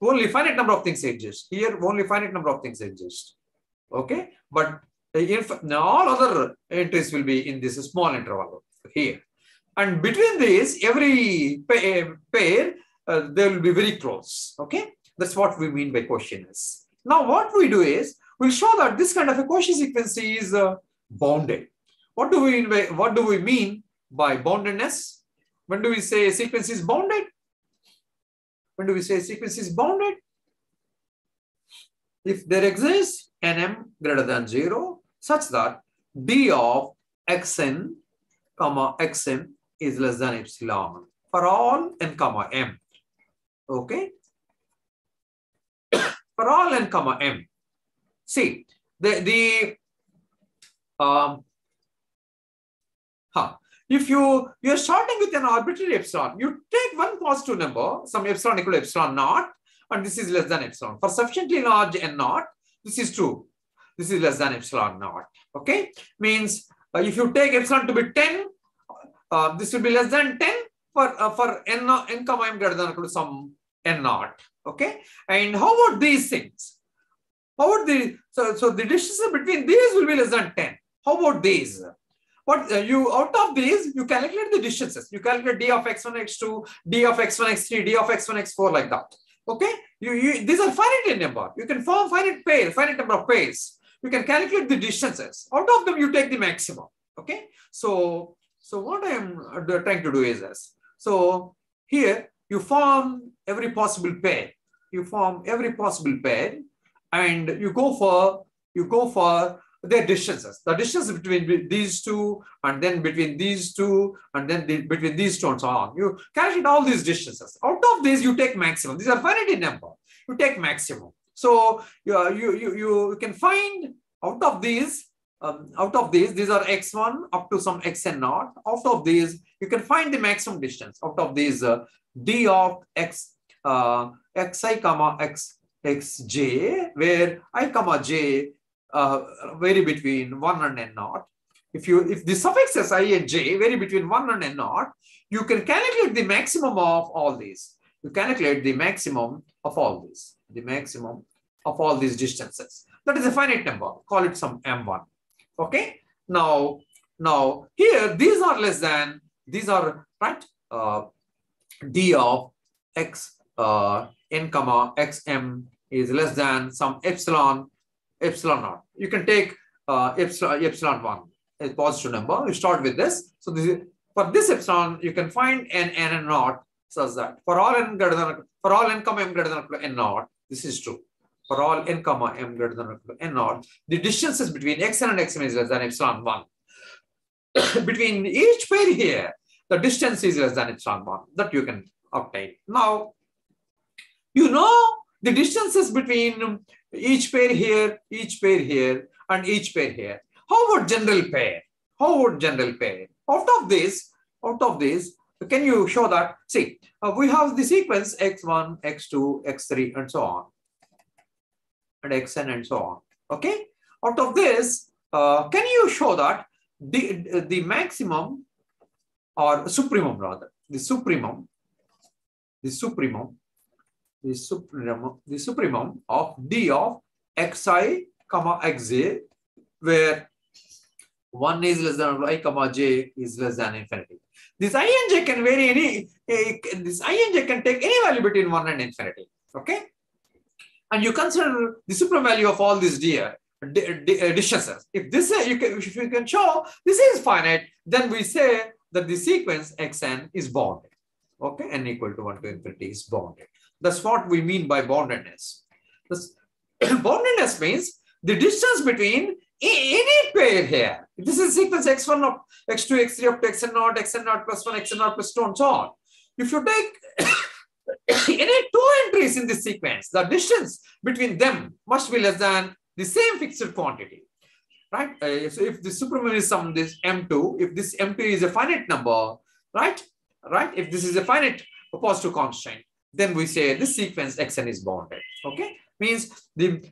only finite number of things exist. Here, only finite number of things exist. Okay, but if all other entries will be in this small interval here, and between these, every pair they will be very close. Okay, that's what we mean by Course-5. Now, what we do is we'll show that this kind of a Cauchy sequence is bounded. What do we mean by boundedness? When do we say a sequence is bounded? When do we say a sequence is bounded? If there exists nm greater than 0, such that d of xn, xm is less than epsilon for all n, m. Okay? For all n, m. See, if you're starting with an arbitrary epsilon, you take one positive number, some epsilon equal to epsilon naught, and this is less than epsilon. For sufficiently large n naught, this is true. This is less than epsilon naught. Okay, means if you take epsilon to be 10, this will be less than 10 for n, m greater than or equal to some n naught. Okay, and how about these things? How about so the distance between these will be less than 10. How about these? What out of these, you calculate the distances. You calculate d of x1, x2, d of x1, x3, d of x1, x4 like that. Okay, these are finite in number. You can form finite number of pairs. You can calculate the distances. Out of them, you take the maximum. Okay, so what I am trying to do is this. So here you form every possible pair. And you go for their distances. The distance between these two, and then between these two, and then between these two, and so on. You calculate all these distances. Out of these, you take maximum. These are finite in number. You take maximum. So you can find out of these, these are x1 up to some xn naught. Out of these, you can find the maximum distance. Out of these, d of x, xi comma xj, where I comma j vary between 1 and n naught. If the suffixes i and j vary between 1 and n naught, you can calculate the maximum of all these. You calculate the maximum of all these. The maximum of all these distances. That is a finite number. Call it some m1. Okay. Now here these are less than, these are right. D of x n comma xm is less than some epsilon naught. You can take epsilon 1. a positive number. You start with this. So this is, for this epsilon, you can find n and naught such that for all n greater than for all n comma m greater than or equal to n naught, this is true. For all n comma m greater than or equal to n naught, the distances between xn and xm is less than epsilon 1. Between each pair here, the distance is less than epsilon 1. That you can obtain. Now, you know the distances between each pair here, and each pair here. How about general pair? How about general pair? Out of this, can you show that? See, we have the sequence x1, x2, x3, and so on, and xn and so on. Okay. Out of this, can you show that the maximum or supremum rather, the supremum of d of xi comma xj, where 1 is less than I comma j is less than infinity. This I and j can vary this I and j can take any value between 1 and infinity. Okay, and you consider the supreme value of all these distances. If you can show this is finite, then we say that the sequence xn is bounded. Okay, n equal to 1 to infinity is bounded. That's what we mean by boundedness. This boundedness means the distance between any pair here. This is sequence x1 up, x2, x3 up to xn naught plus 1, xn naught plus 2, and so on. If you take any two entries in this sequence, the distance between them must be less than the same fixed quantity, right? So if the supremum is some this m2, if this m2 is a finite number, right? If this is a finite positive constant, then we say this sequence xn is bounded. Okay, means the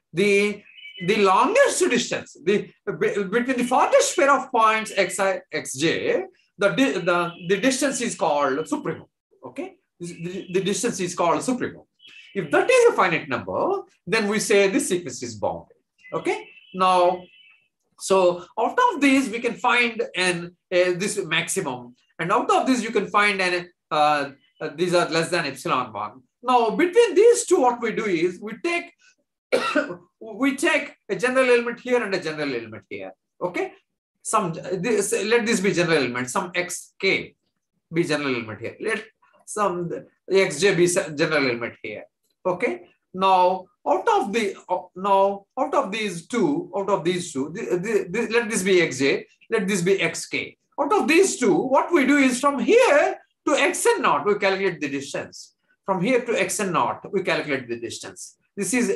longest distance between the farthest pair of points xi xj, the distance is called supremum. Okay, the distance is called supremum. If that is a finite number, then we say this sequence is bounded. Okay, now so out of these we can find this maximum, and out of this you can find these are less than epsilon 1. Now between these two, what we do is we take a general element here and a general element here. Okay, let this be general element, some xk be general element here, let some xj be general element here. Okay, now out of these two, let this be xj, let this be xk. Out of these two, what we do is from here to xn naught, we calculate the distance. From here to xn naught, we calculate the distance. This is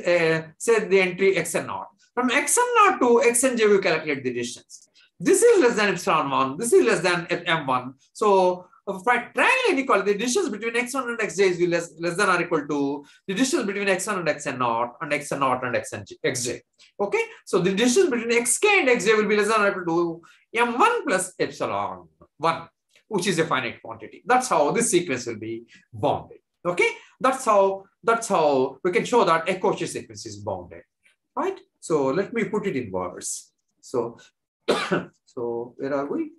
say the entry xn naught. From xn naught to xnj, we calculate the distance. This is less than epsilon 1. This is less than m1. So for triangle inequality, the distance between x1 and xj is less than or equal to the distance between x1 and xn naught and xn naught and xj. Okay, so the distance between xk and xj will be less than or equal to m1 plus epsilon 1, which is a finite quantity. That's how this sequence will be bounded. Okay, that's how we can show that a Cauchy sequence is bounded, right? So let me put it in words. So so where are we?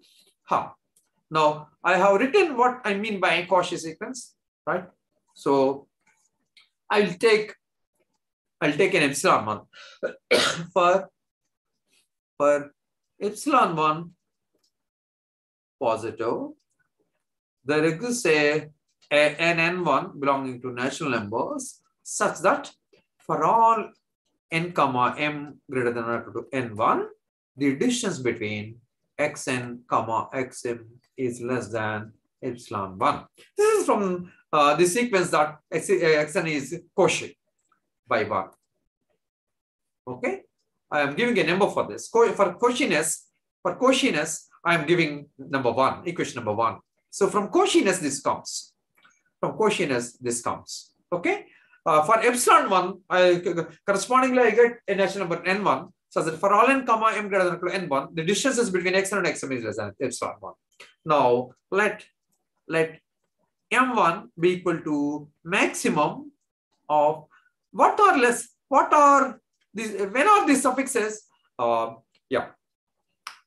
Now I have written what I mean by a Cauchy sequence, right? So I'll take an epsilon 1 for epsilon 1 positive. There exists an n1 belonging to natural numbers such that for all n comma m greater than or equal to n1, the distance between xn comma xm is less than epsilon 1. This is from the sequence that xn is Cauchy by 1. Okay, I am giving a number for this. For Cauchiness, I am giving number 1, equation number 1. So from Cauchiness, this comes. Okay. For epsilon 1, correspondingly, I get a natural number n1, so that for all n comma m greater than or equal to n1, the distances between xn and xm is less than epsilon 1. Now let m1 be equal to maximum of what are these, when are these suffixes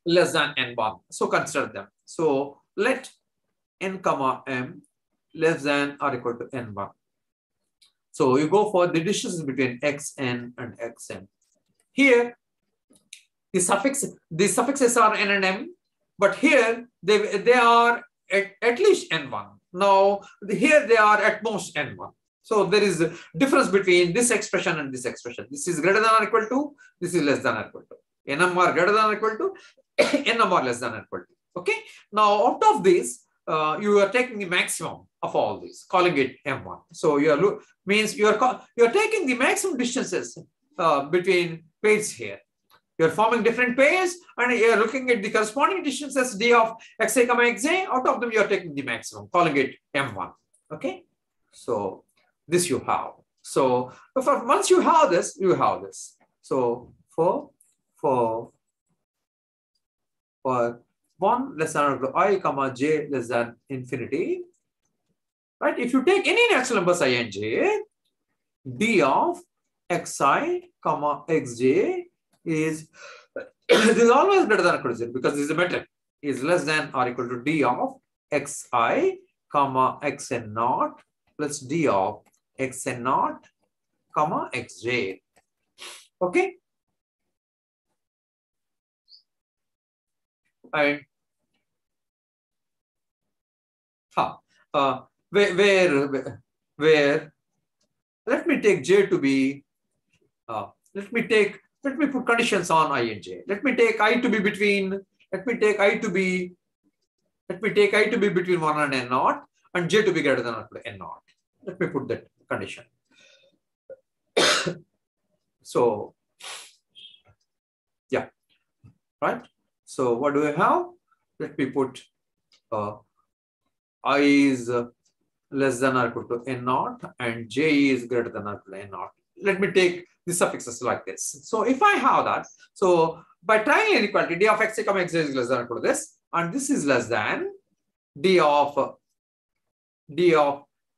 less than n1, so consider them. So let n comma m less than or equal to n1. So you go for the distances between xn and xm. Here the suffixes are n and m, but here they are at least n1. Now here they are at most n1. So there is a difference between this expression and this expression. This is greater than or equal to, this is less than or equal to. NMR greater than or equal to, NMR less than or equal to. Okay. Now out of this, you are taking the maximum of all these, calling it M1. So you are means you are taking the maximum distances between pairs here. You are forming different pairs and you are looking at the corresponding distances d of xi, xj. Out of them, you are taking the maximum, calling it M1. Okay. So this you have. So once you have this, you have this. So for 1 less than or equal to I, comma j less than infinity, right? If you take any natural numbers I and j, d of xi, comma xj is this is always greater than or equal to 0 because this is a metric, is less than or equal to d of xi, comma xn naught plus d of xn naught, comma xj. Okay. And where let me take j to be let me put conditions on I and j. Let me take I to be between between 1 and n naught and j to be greater than or equal to n naught. Let me put that condition. So yeah, right. So what do I have? Let me put I is less than or equal to n naught and j is greater than or equal to n naught. Let me take the suffixes like this. So if I have that, so by triangle inequality, d of xi, xj is less than or equal to this, and this is less than d of xi,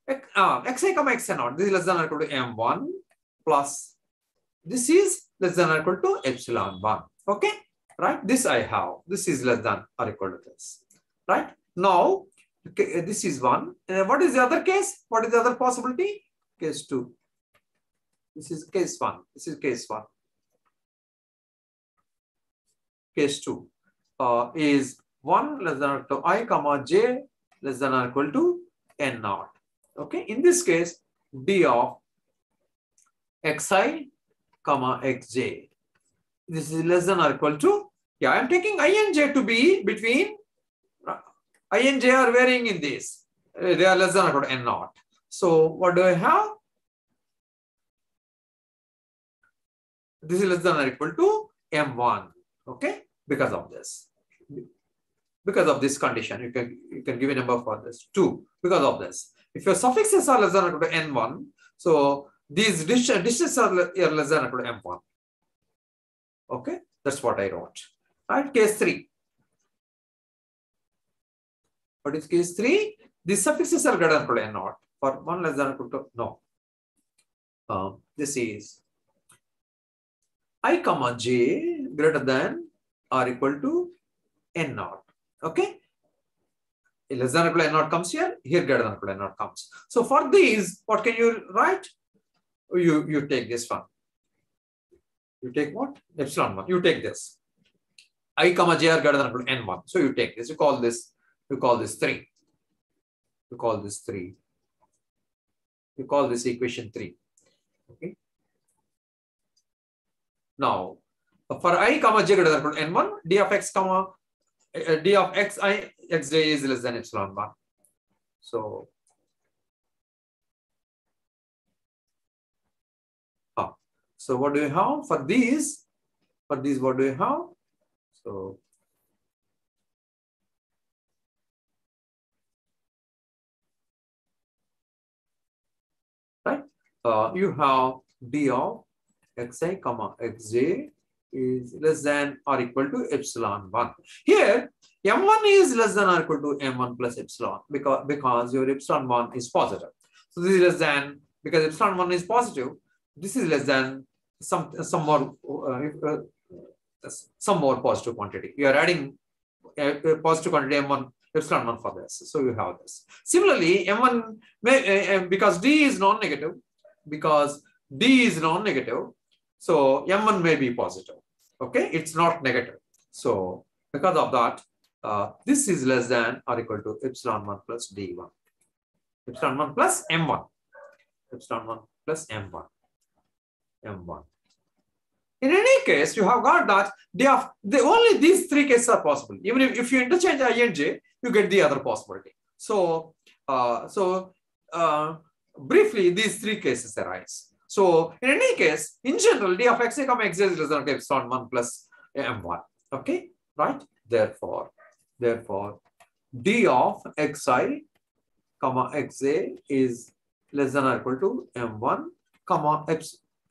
xn naught. This is less than or equal to m1 plus this is less than or equal to epsilon 1. Okay, right? This I have. This is less than or equal to this. Right? Now, this is 1. What is the other case? What is the other possibility? Case 2. This is case 1. This is case 1. Case 2 is 1 less than or equal to I, comma j less than or equal to n naught. Okay. In this case, d of xi, comma xj. This is less than or equal to, yeah, I am taking I and j to be between, I and j are varying in this. They are less than or equal to n naught. So what do I have? This is less than or equal to m1. Okay, because of this. Because of this condition, you can give a number for this 2. Because of this, if your suffixes are less than or equal to n1, so these distances are less than or equal to m1. Okay, that's what I wrote. Right, case 3. What is case 3? These suffixes are greater than or equal to n naught. For 1 less than or equal to no. This is I, comma j greater than or equal to n naught. Okay. Less than or equal to n naught comes here. Here greater than or equal to n naught comes. So for these, what can you write? You take this one. You take what? Epsilon 1. You take this. I, comma j are greater than or equal to n1. So you take this. You call this 3. You call this 3. You call this equation 3. Okay. Now, for I, comma j greater than or equal to n1, d of x, comma d of xi, xj is less than epsilon 1. So, so what do you have for these? For these, what do you have? So, right? You have d of xi, comma xj is less than or equal to epsilon 1. Here, m1 is less than or equal to m1 plus epsilon because your epsilon 1 is positive. So this is less than, because epsilon 1 is positive, this is less than some more positive quantity. You are adding a positive quantity m1 epsilon 1 for this. So you have this. Similarly, m1 because d is non-negative, so m1 may be positive. Okay, it's not negative. So because of that, this is less than or equal to epsilon 1 plus d1. Epsilon 1 plus m1. Epsilon 1 plus m1. M1. In any case, you have got that only these three cases are possible. Even if you interchange I and j, you get the other possibility. So, briefly, these three cases arise. So, in any case, in general, d of xi comma xj is less than epsilon 1 plus m1. Okay, right? Therefore, d of xi comma xj is less than or equal to m1 comma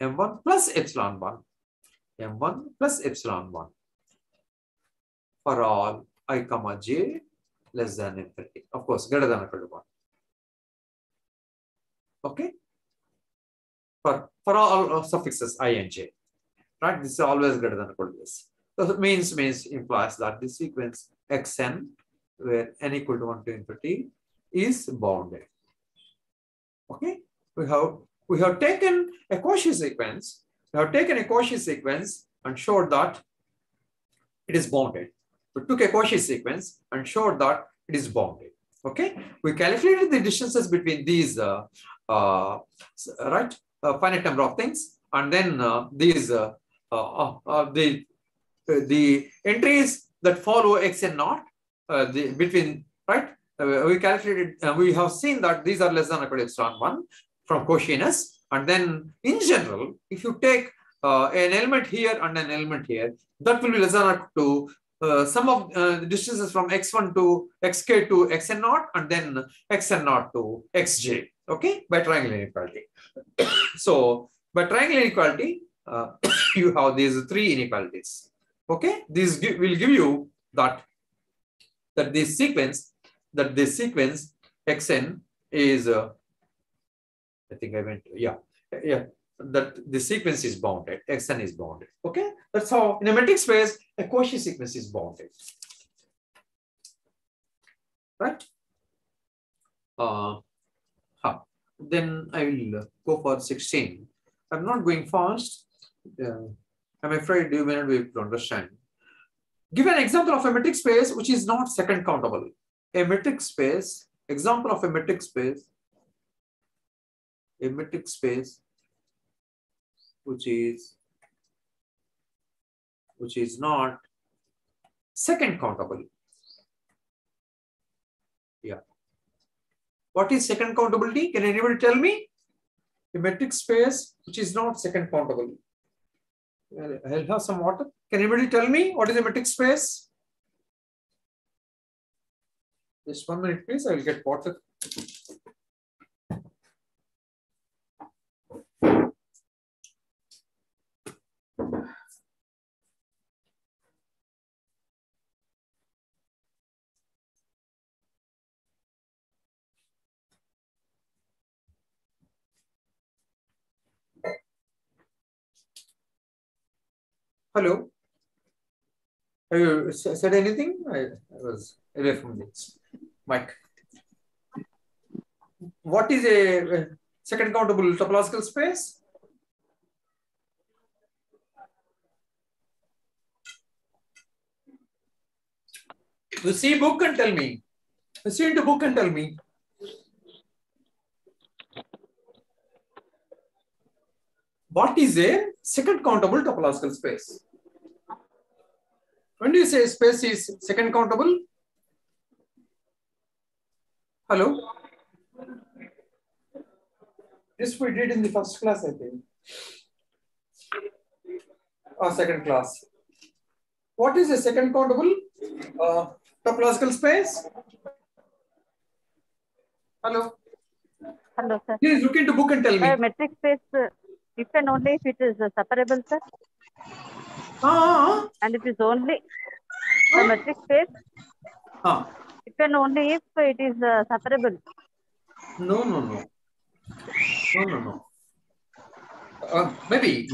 m1 plus epsilon 1. M1 plus epsilon 1 for all I comma j less than infinity. Of course, greater than or equal to 1. Okay. For all suffixes I and j, right? This is always greater than or equal to this. So it implies that this sequence xn, where n equal to 1 to infinity, is bounded. Okay. We have taken a Cauchy sequence. We have taken a Cauchy sequence and showed that it is bounded. We took a Cauchy sequence and showed that it is bounded. Okay, we calculated the distances between these finite number of things, and then the entries that follow xn naught between we calculated. We have seen that these are less than or equal to epsilon 1 from Cauchiness. And then in general, if you take an element here and an element here, that will be less than or equal to sum of the distances from x1 to xk to xn naught and then xn naught to xj. Okay, by triangular inequality. So by triangular inequality, you have these three inequalities. Okay, these will give you that this sequence xn is I think I went, that the sequence is bounded, xn is bounded. Okay, that's how in a metric space, a Cauchy sequence is bounded. Right? Then I will go for 16. I'm not going fast. I'm afraid you may not be able to understand. Give an example of a metric space which is not second countable. A metric space, example of a metric space which is not second countable. Yeah. What is second countability? Can anybody tell me? A metric space which is not second countable. I'll have some water. Can anybody tell me what is a metric space? Just 1 minute, please. I will get water. Hello. Have you said anything? I was away from this. Mike. What is a second countable topological space? You see book and tell me. You see into book and tell me. What is a second countable topological space? When do you say space is second countable? Hello? This we did in the first class, I think. Or second class. What is a second countable topological space? Hello? Hello, sir. Please look into book and tell me. Metric space, if and only if it is separable, sir. And it is only a metric space. If and only if it is separable. No. Maybe.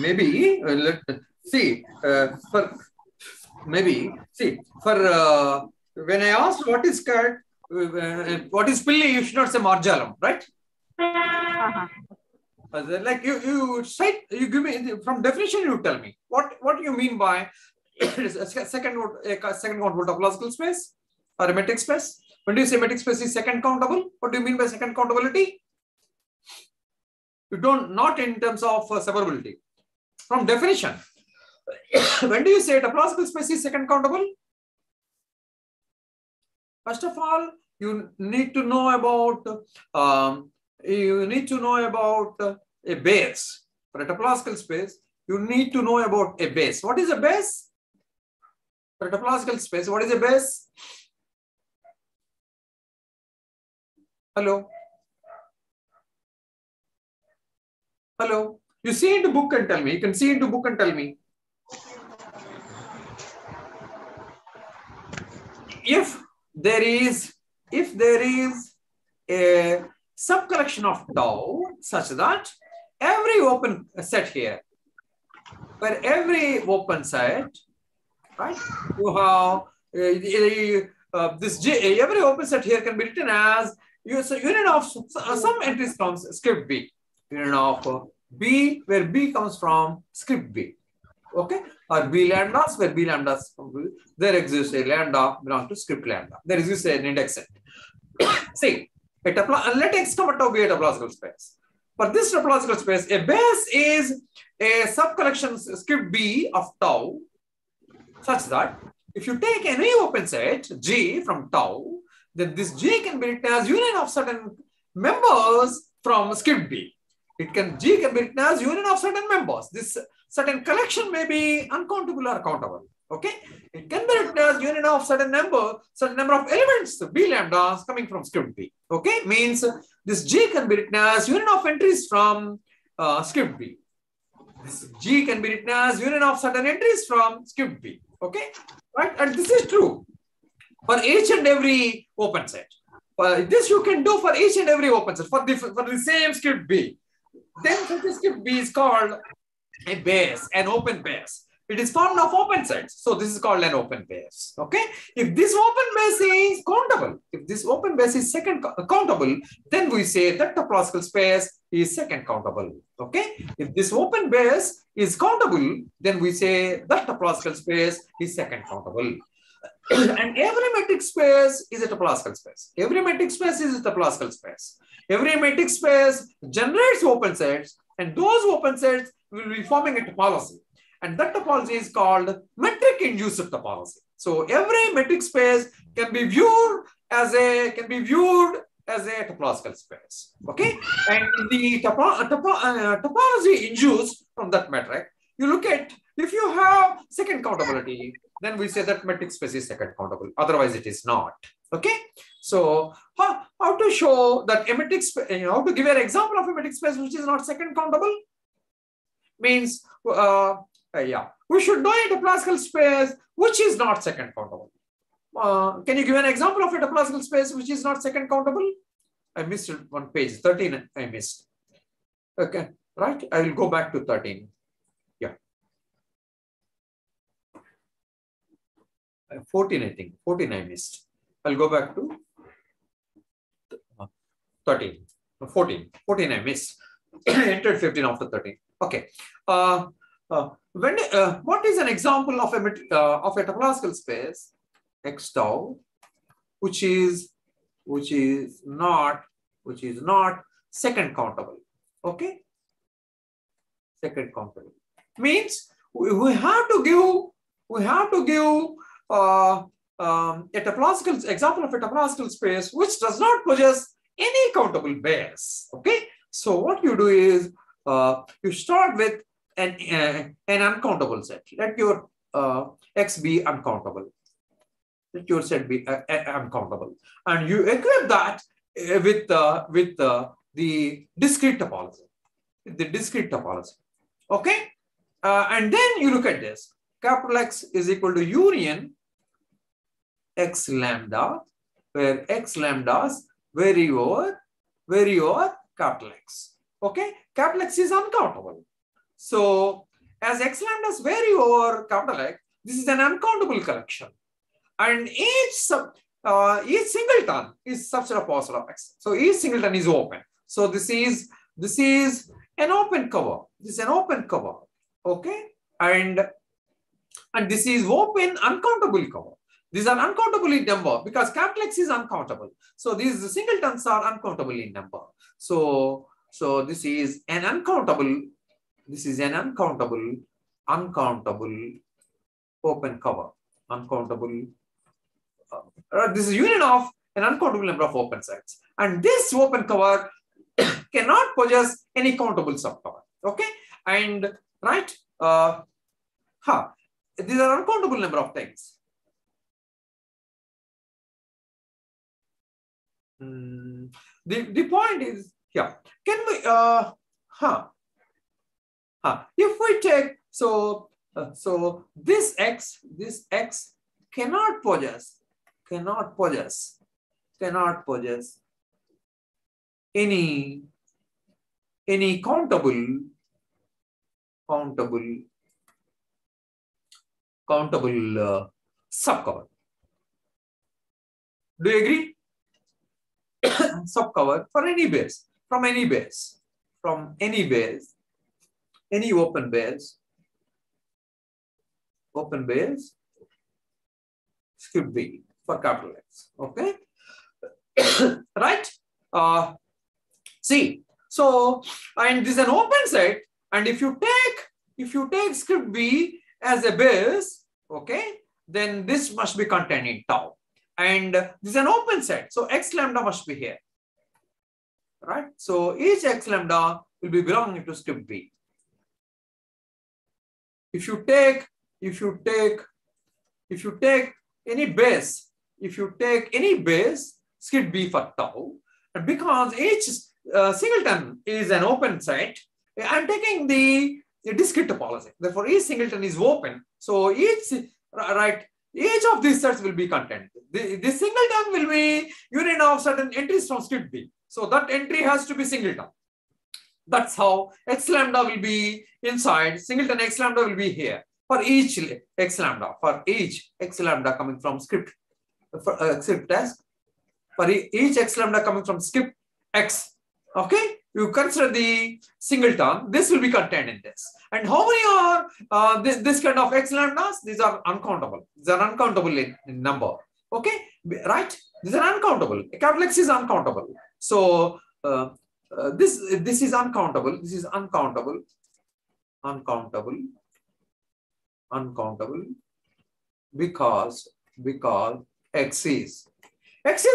Let's see. When I asked what is cut, what is pilli, you should not say marjalam, right? Like you give me from definition. You tell me what you mean by second countable topological space. or a metric space? When do you say metric space is second countable? What do you mean by second countability? You don't, not in terms of separability. From definition, when do you say a topological space is second countable? First of all, you need to know about a base. For a topological space, you need to know about a base. What is a base? For a topological space, what is a base? Hello? Hello? You see into book and tell me. You can see into book and tell me. If there is a subcollection of tau such that every open set here, for every open set, right, you have this J, every open set here can be written as union of some entries from script B, union of B where B comes from script B, okay, or B lambdas where B lambdas, there exists a lambda belongs to script lambda. There exists an index set. See, let X, tau be a topological space. For this topological space, a base is a subcollection script B of tau such that if you take any open set G from tau, then this G can be written as union of certain members from script B. G can be written as union of certain members. This certain collection may be uncountable or countable. Okay, it can be written as union of certain number of elements, B lambdas coming from script B. Okay, means this G can be written as union of entries from script B. This G can be written as union of certain entries from script B. Okay, right, and this is true for each and every open set. This you can do for each and every open set for the same script B. Then such a script B is called a base, an open base. It is formed of open sets. So this is called an open base. Okay. If this open base is countable, if this open base is second countable, then we say that topological space is second countable. Okay. If this open base is countable, then we say that topological space is second countable. And every metric space is a topological space. Every metric space is a topological space. Every metric space generates open sets, and those open sets will be forming a topology. And that topology is called metric-induced topology. So every metric space can be viewed as a topological space. Okay, and the topology induced from that metric, you look at if you have second countability, then we say that metric space is second countable. Otherwise, it is not. Okay, so how to show that a metric space? How to give an example of a metric space which is not second countable? Means we should know a topological space which is not second countable. Can you give an example of a topological space which is not second countable? I missed one page, 13 I missed. Okay, right, I will go back to 13. Yeah. 14 I think, 14 I missed. I'll go back to 13, 14 I missed. Entered 15 after 13. Okay. What is an example of a topological space X tau, which is not second countable? Okay, second countable means we have to give a topological example of a topological space which does not possess any countable base. Okay, so what you do is you start with an uncountable set. Let your X be uncountable. Let your set be uncountable, and you equip that with the discrete topology. Okay, and then you look at this. Capital X is equal to union X lambda, where X lambdas vary over capital X. Okay, capital X is uncountable. So as X lambdas vary over capital X, this is an uncountable collection, and each singleton is subset of positive of X. So each singleton is open. So this is an open cover. This is an open cover. Okay, and this is open uncountable cover. These are uncountable in number because capital X is uncountable. So these singletons are uncountable in number. So this is an uncountable. This is an uncountable open cover. Uncountable. This is union of an uncountable number of open sets. And this open cover cannot possess any countable subcover. Okay? And right? These are uncountable number of things. The point is, yeah, can we if we take so this x cannot possess any countable subcover. Do you agree? Subcover for any base, from any base, any open base, script B for capital X. Okay, right? See, so and this is an open set, and if you take script B as a base, okay, then this must be contained in tau. And this is an open set, so x lambda must be here, right? So each x lambda will be belonging to script B. If you take any base, script B for tau, and because each singleton is an open set, I'm taking the discrete topology. Therefore, each singleton is open. So each of these sets will be contained. This singleton will be union of certain entries from script B. So that entry has to be singleton. That's how x lambda will be inside. Singleton x lambda will be here for each x lambda. For each x lambda coming from script S. For each x lambda coming from script X. Okay, you consider the singleton. This will be contained in this. And how many are this kind of x lambdas? These are uncountable. These are uncountable in number. Okay, right? These are uncountable. Capital X is uncountable. So this is uncountable. This is uncountable because X is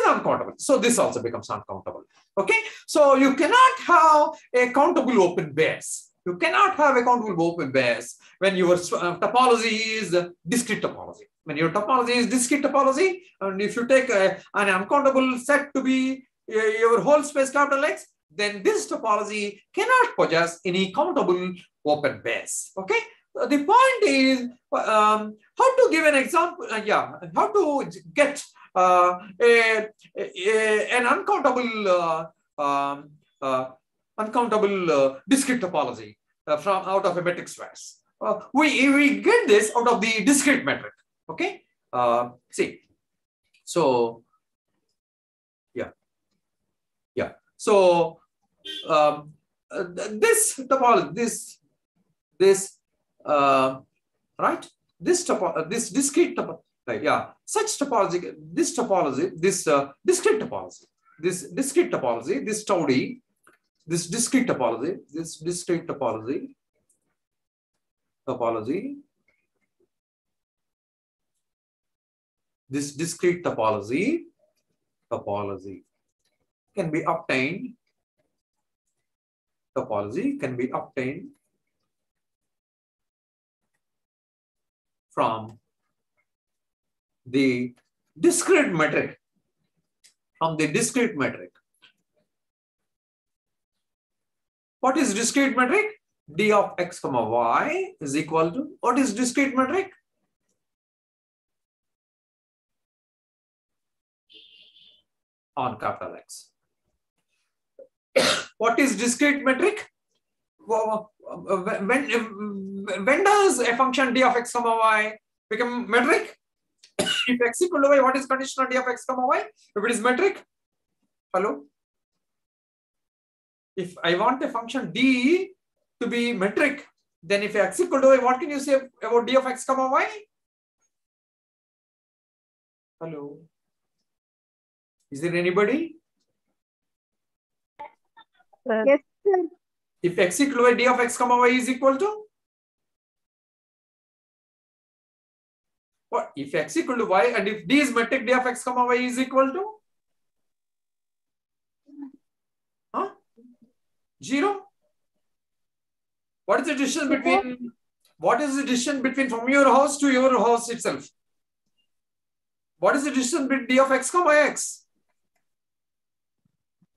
uncountable. So this also becomes uncountable. Okay, so you cannot have a countable open base. You cannot have a countable open base when your topology is discrete topology. When your topology is discrete topology, and if you take an uncountable set to be your whole space capital X, then this topology cannot possess any countable open base. Okay, the point is how to give an example. How to get an uncountable discrete topology from out of a metric space. We get this out of the discrete metric. Okay, see, so so this topology, this discrete topology, such topology, this discrete topology, this tau D, this discrete topology, this discrete topology can be obtained. From the discrete metric. What is discrete metric? D of x comma y is equal to, what is discrete metric? On capital X. What is discrete metric? When does a function d of x comma y become metric? If x equal to y, what is conditional d of x comma y? If it is metric, hello? If I want a function d to be metric, then if x equal to y, what can you say about d of x comma y? Hello. Is there anybody? Yes, sir. If x equal to y, d of x comma y is equal to what? If x equal to y and if d is metric, d of x comma y is equal to 0. What is the distance between? What is the distance between from your house to your house itself? What is the distance between d of x comma x?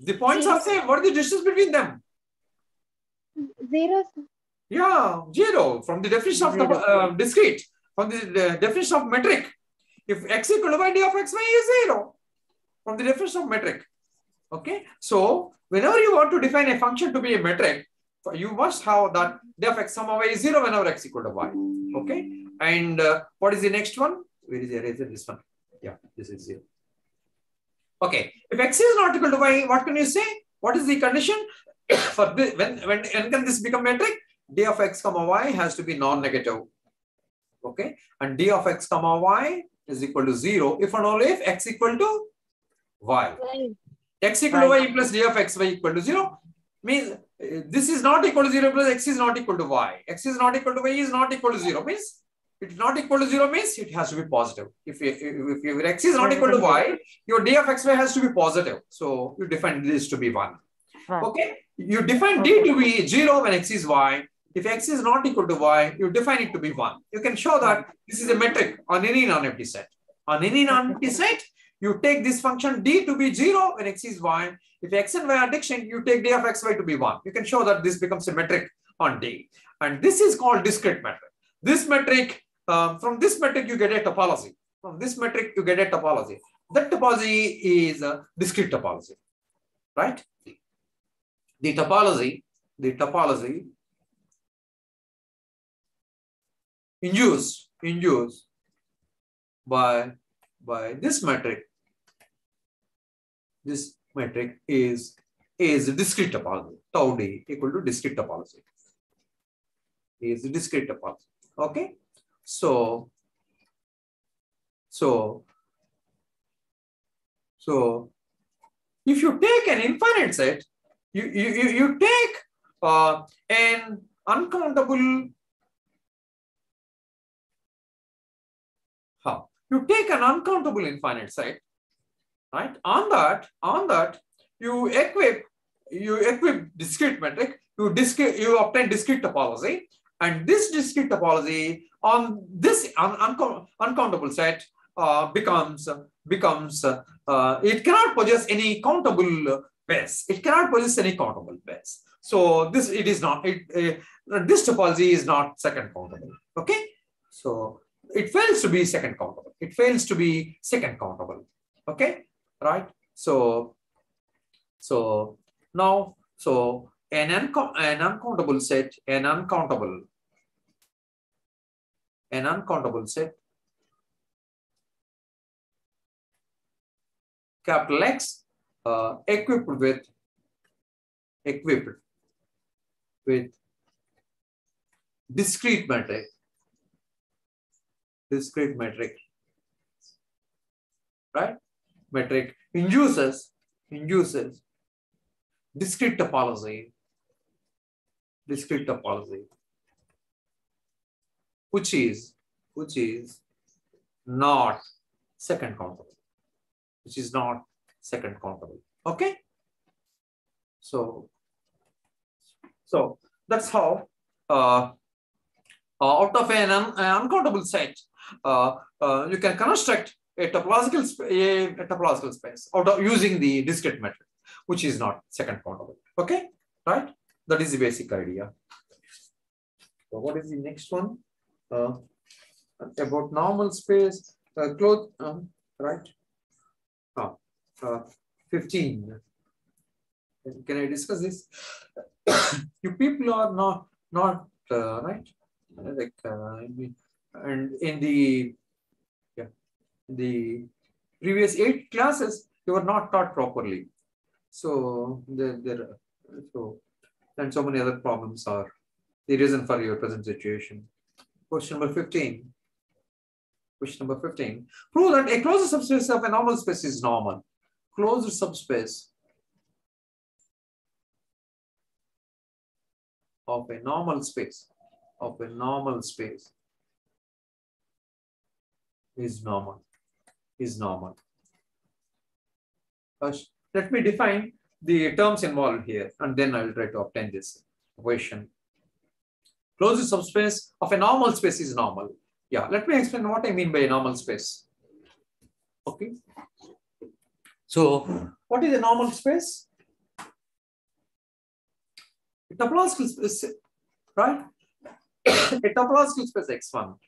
The points are same. What is the distance between them? 0. Yeah, 0. From the definition of the discrete, from the definition of metric. If x equal to y, d of x y is 0. From the definition of metric. Okay. So whenever you want to define a function to be a metric, you must have that d of x comma y is 0 whenever x equal to y. Okay. And what is the next one? Where is the eraser? This one. Yeah, this is 0. Okay. If x is not equal to y, what can you say? What is the condition for this? When can this become metric? D of x comma y has to be non-negative. Okay. And d of x comma y is equal to 0 if and only if x equal to y. X equal to y plus d of x y equal to 0 means this is not equal to 0 plus x is not equal to y. X is not equal to y is not equal to 0 means it is not equal to 0 means it has to be positive. If your x is not equal to y, your d of xy has to be positive. So you define this to be 1. Okay. You define d to be 0 when x is y. If x is not equal to y, you define it to be 1. You can show that this is a metric on any non-empty set. On any non-empty set, you take this function d to be 0 when x is y. If x and y are distinct, you take d of xy to be 1. You can show that this becomes a metric on d. And this is called discrete metric. This metric, from this metric, you get a topology. From this metric, you get a topology. That topology is a discrete topology, right? The topology induced by this metric. This metric is discrete topology. Tau d equal to discrete topology. Is discrete topology. Okay. So if you take an infinite set, you take an uncountable. You take an uncountable infinite set, right? On that, you equip discrete metric. You obtain discrete topology, and this discrete topology on this uncountable set becomes it cannot possess any countable pairs. It cannot possess any countable pairs. So this this topology is not second countable. Okay, so it fails to be second countable. It fails to be second countable. Okay, right? So now an uncountable set, an uncountable set, capital X, equipped with discrete metric, right? Metric induces discrete topology, which is not second countable, Okay. So that's how out of an uncountable set, you can construct a topological space out of using the discrete metric, which is not second countable. Okay, right? That is the basic idea. So what is the next one? About normal space, right? 15. Can I discuss this? You people are not right. Like and in the previous 8 classes, you were not taught properly. So and so many other problems are the reason for your present situation. Question number 15. Question number 15. Prove that a closed subspace of a normal space is normal. Closed subspace of a normal space is normal. First, let me define the terms involved here, and then I will try to obtain this equation. Closed subspace of a normal space is normal. Yeah, let me explain what I mean by a normal space. Okay. So, what is a normal space? A topological space, right? A topological space X1,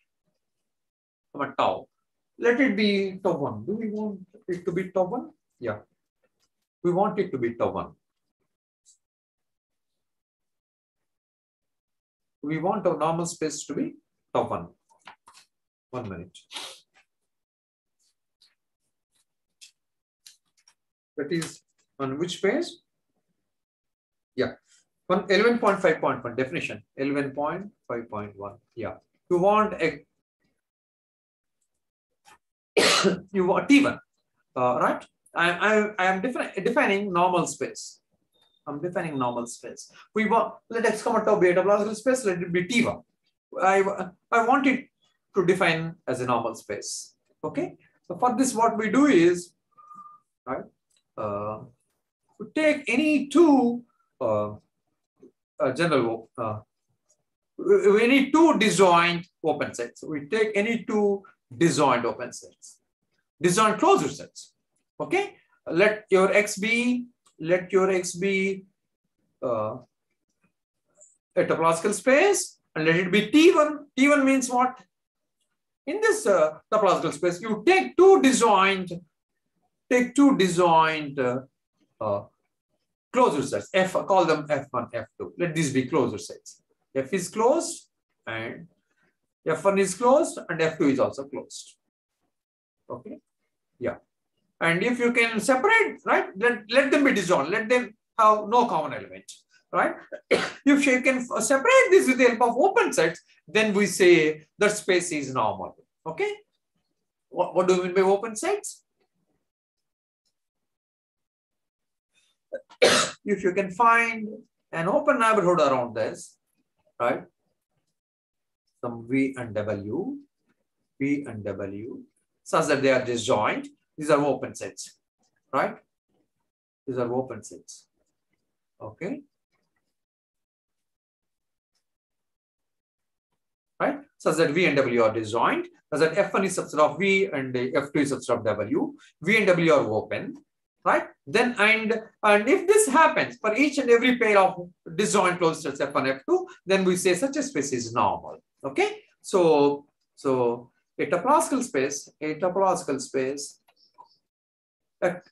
tau. Let it be tau 1. Do we want it to be tau 1? Yeah. We want it to be tau 1. We want our normal space to be tau 1. 1 minute. That is on which page? Yeah. 11.5.1 definition. 11.5.1. Yeah. You want a you want T1, right? I am defining normal space. I'm defining normal space. We want, let X, tau be a topological space. Let it be T1. I want it to define as a normal space. Okay. So for this, what we do is, right? We take any two we need two disjoint open sets. We take any two disjoint open sets, disjoint closure sets. Okay, let your X be a topological space, and let it be T1. T1 means what? In this topological space, you take two disjoint closure sets. Call them F1, F2. Let these be closure sets. F is closed and F1 is closed and F2 is also closed. Okay. Yeah. And if you can separate, right, let them be disjoint. Let them have no common element, right? If you can separate this with the help of open sets, then we say that space is normal. Okay. What do we mean by open sets? If you can find an open neighborhood around this, right? Some V and W, such that they are disjoint. These are open sets, right? These are open sets. Okay. Right? Such that V and W are disjoint, such that F1 is subset of V and F2 is subset of W. V and W are open. Right? Then and if this happens for each and every pair of disjoint closed sets F1, F2, then we say such a space is normal. Okay. So a topological space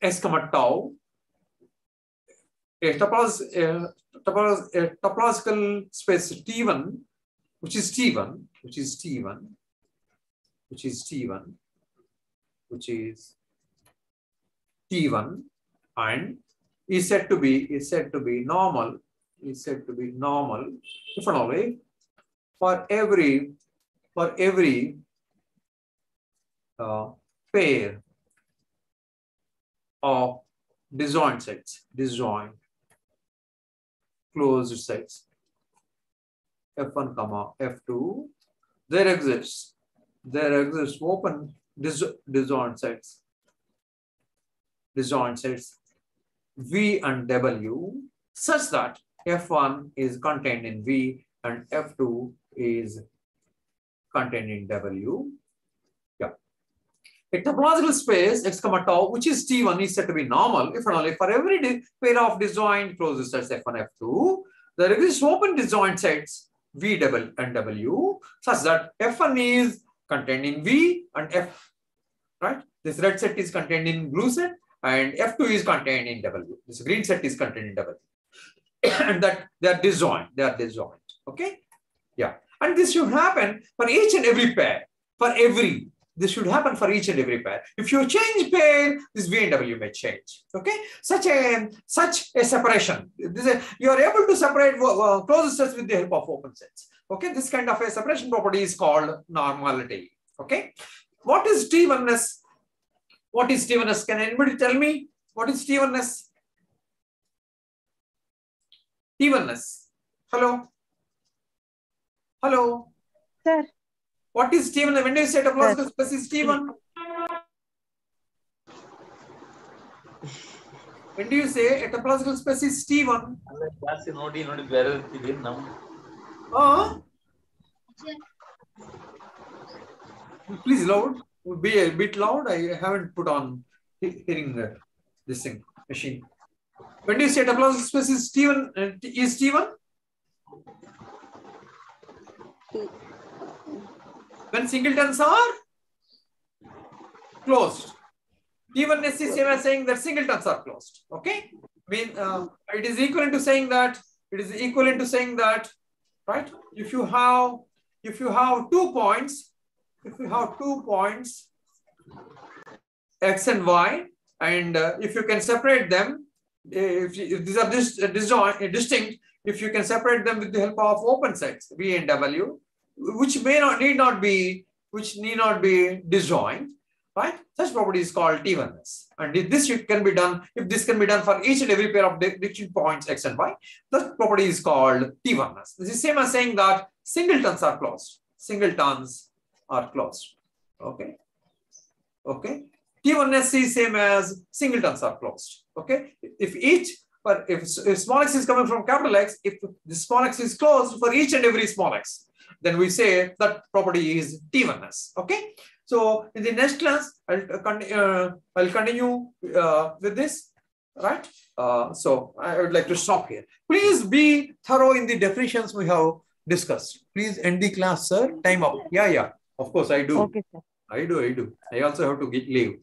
S, tau, a topological space T1, which is T1 and is said to be normal if and only for every pair of disjoint closed sets F1, F2, there exists open disjoint sets V and W such that F1 is contained in V and F2 is contained in W. Yeah. A topological space X, tau, which is T1, is said to be normal if and only for every pair of disjoint closed sets F1, F2, there exists open disjoint sets V and W such that F1 is contained in V and F. Right? This red set is contained in blue set. And F2 is contained in W. This green set is contained in W. And that they are disjoint. Okay? Yeah. And this should happen for each and every pair. This should happen for each and every pair. If you change pair, this V and W may change. Okay? Such a separation. You are able to separate closed sets with the help of open sets. Okay? This kind of a separation property is called normality. Okay? What is T1s? What is T1s? Can anybody tell me what is T1s? T1s. Hello? Hello? Sir. What is T1? When do you say topological space is T1? When do you say a topological space is T1? Please loud. Be a bit loud. I haven't put on hearing this thing machine. When do you say topological space is T1? Is T1? When singletons are closed. T1s is same as saying that singletons are closed. Okay? It is equivalent to saying that. It is equivalent to saying that, right? If you have 2 points, X and Y, and if you can separate them, if these are distinct, if you can separate them with the help of open sets V and W, which need not be disjoint, right? Such property is called T1s. And if this can be done for each and every pair of distinct points X and Y, that property is called T1s. This is same as saying that singletons are closed. Singletons are closed. Okay. Okay. T1s is same as singletons are closed. Okay. If small x is coming from capital X, if the small x is closed for each and every small x, then we say that property is T1s. Okay. So in the next class, I'll continue with this, right? So I would like to stop here. Please be thorough in the definitions we have discussed. Please end the class, sir. Time up. Yeah. Of course, I do. Okay, sir. I do. I also have to leave.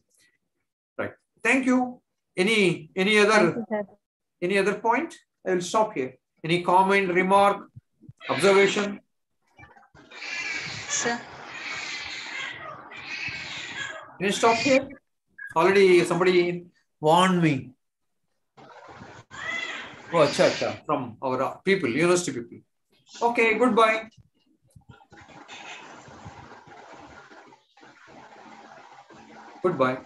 Right. Thank you. Any other point? I will stop here. Any comment, remark, observation? Sir. Can you stop here? Already somebody warned me. Oh, acha, from our people, university people. Okay, goodbye. Goodbye.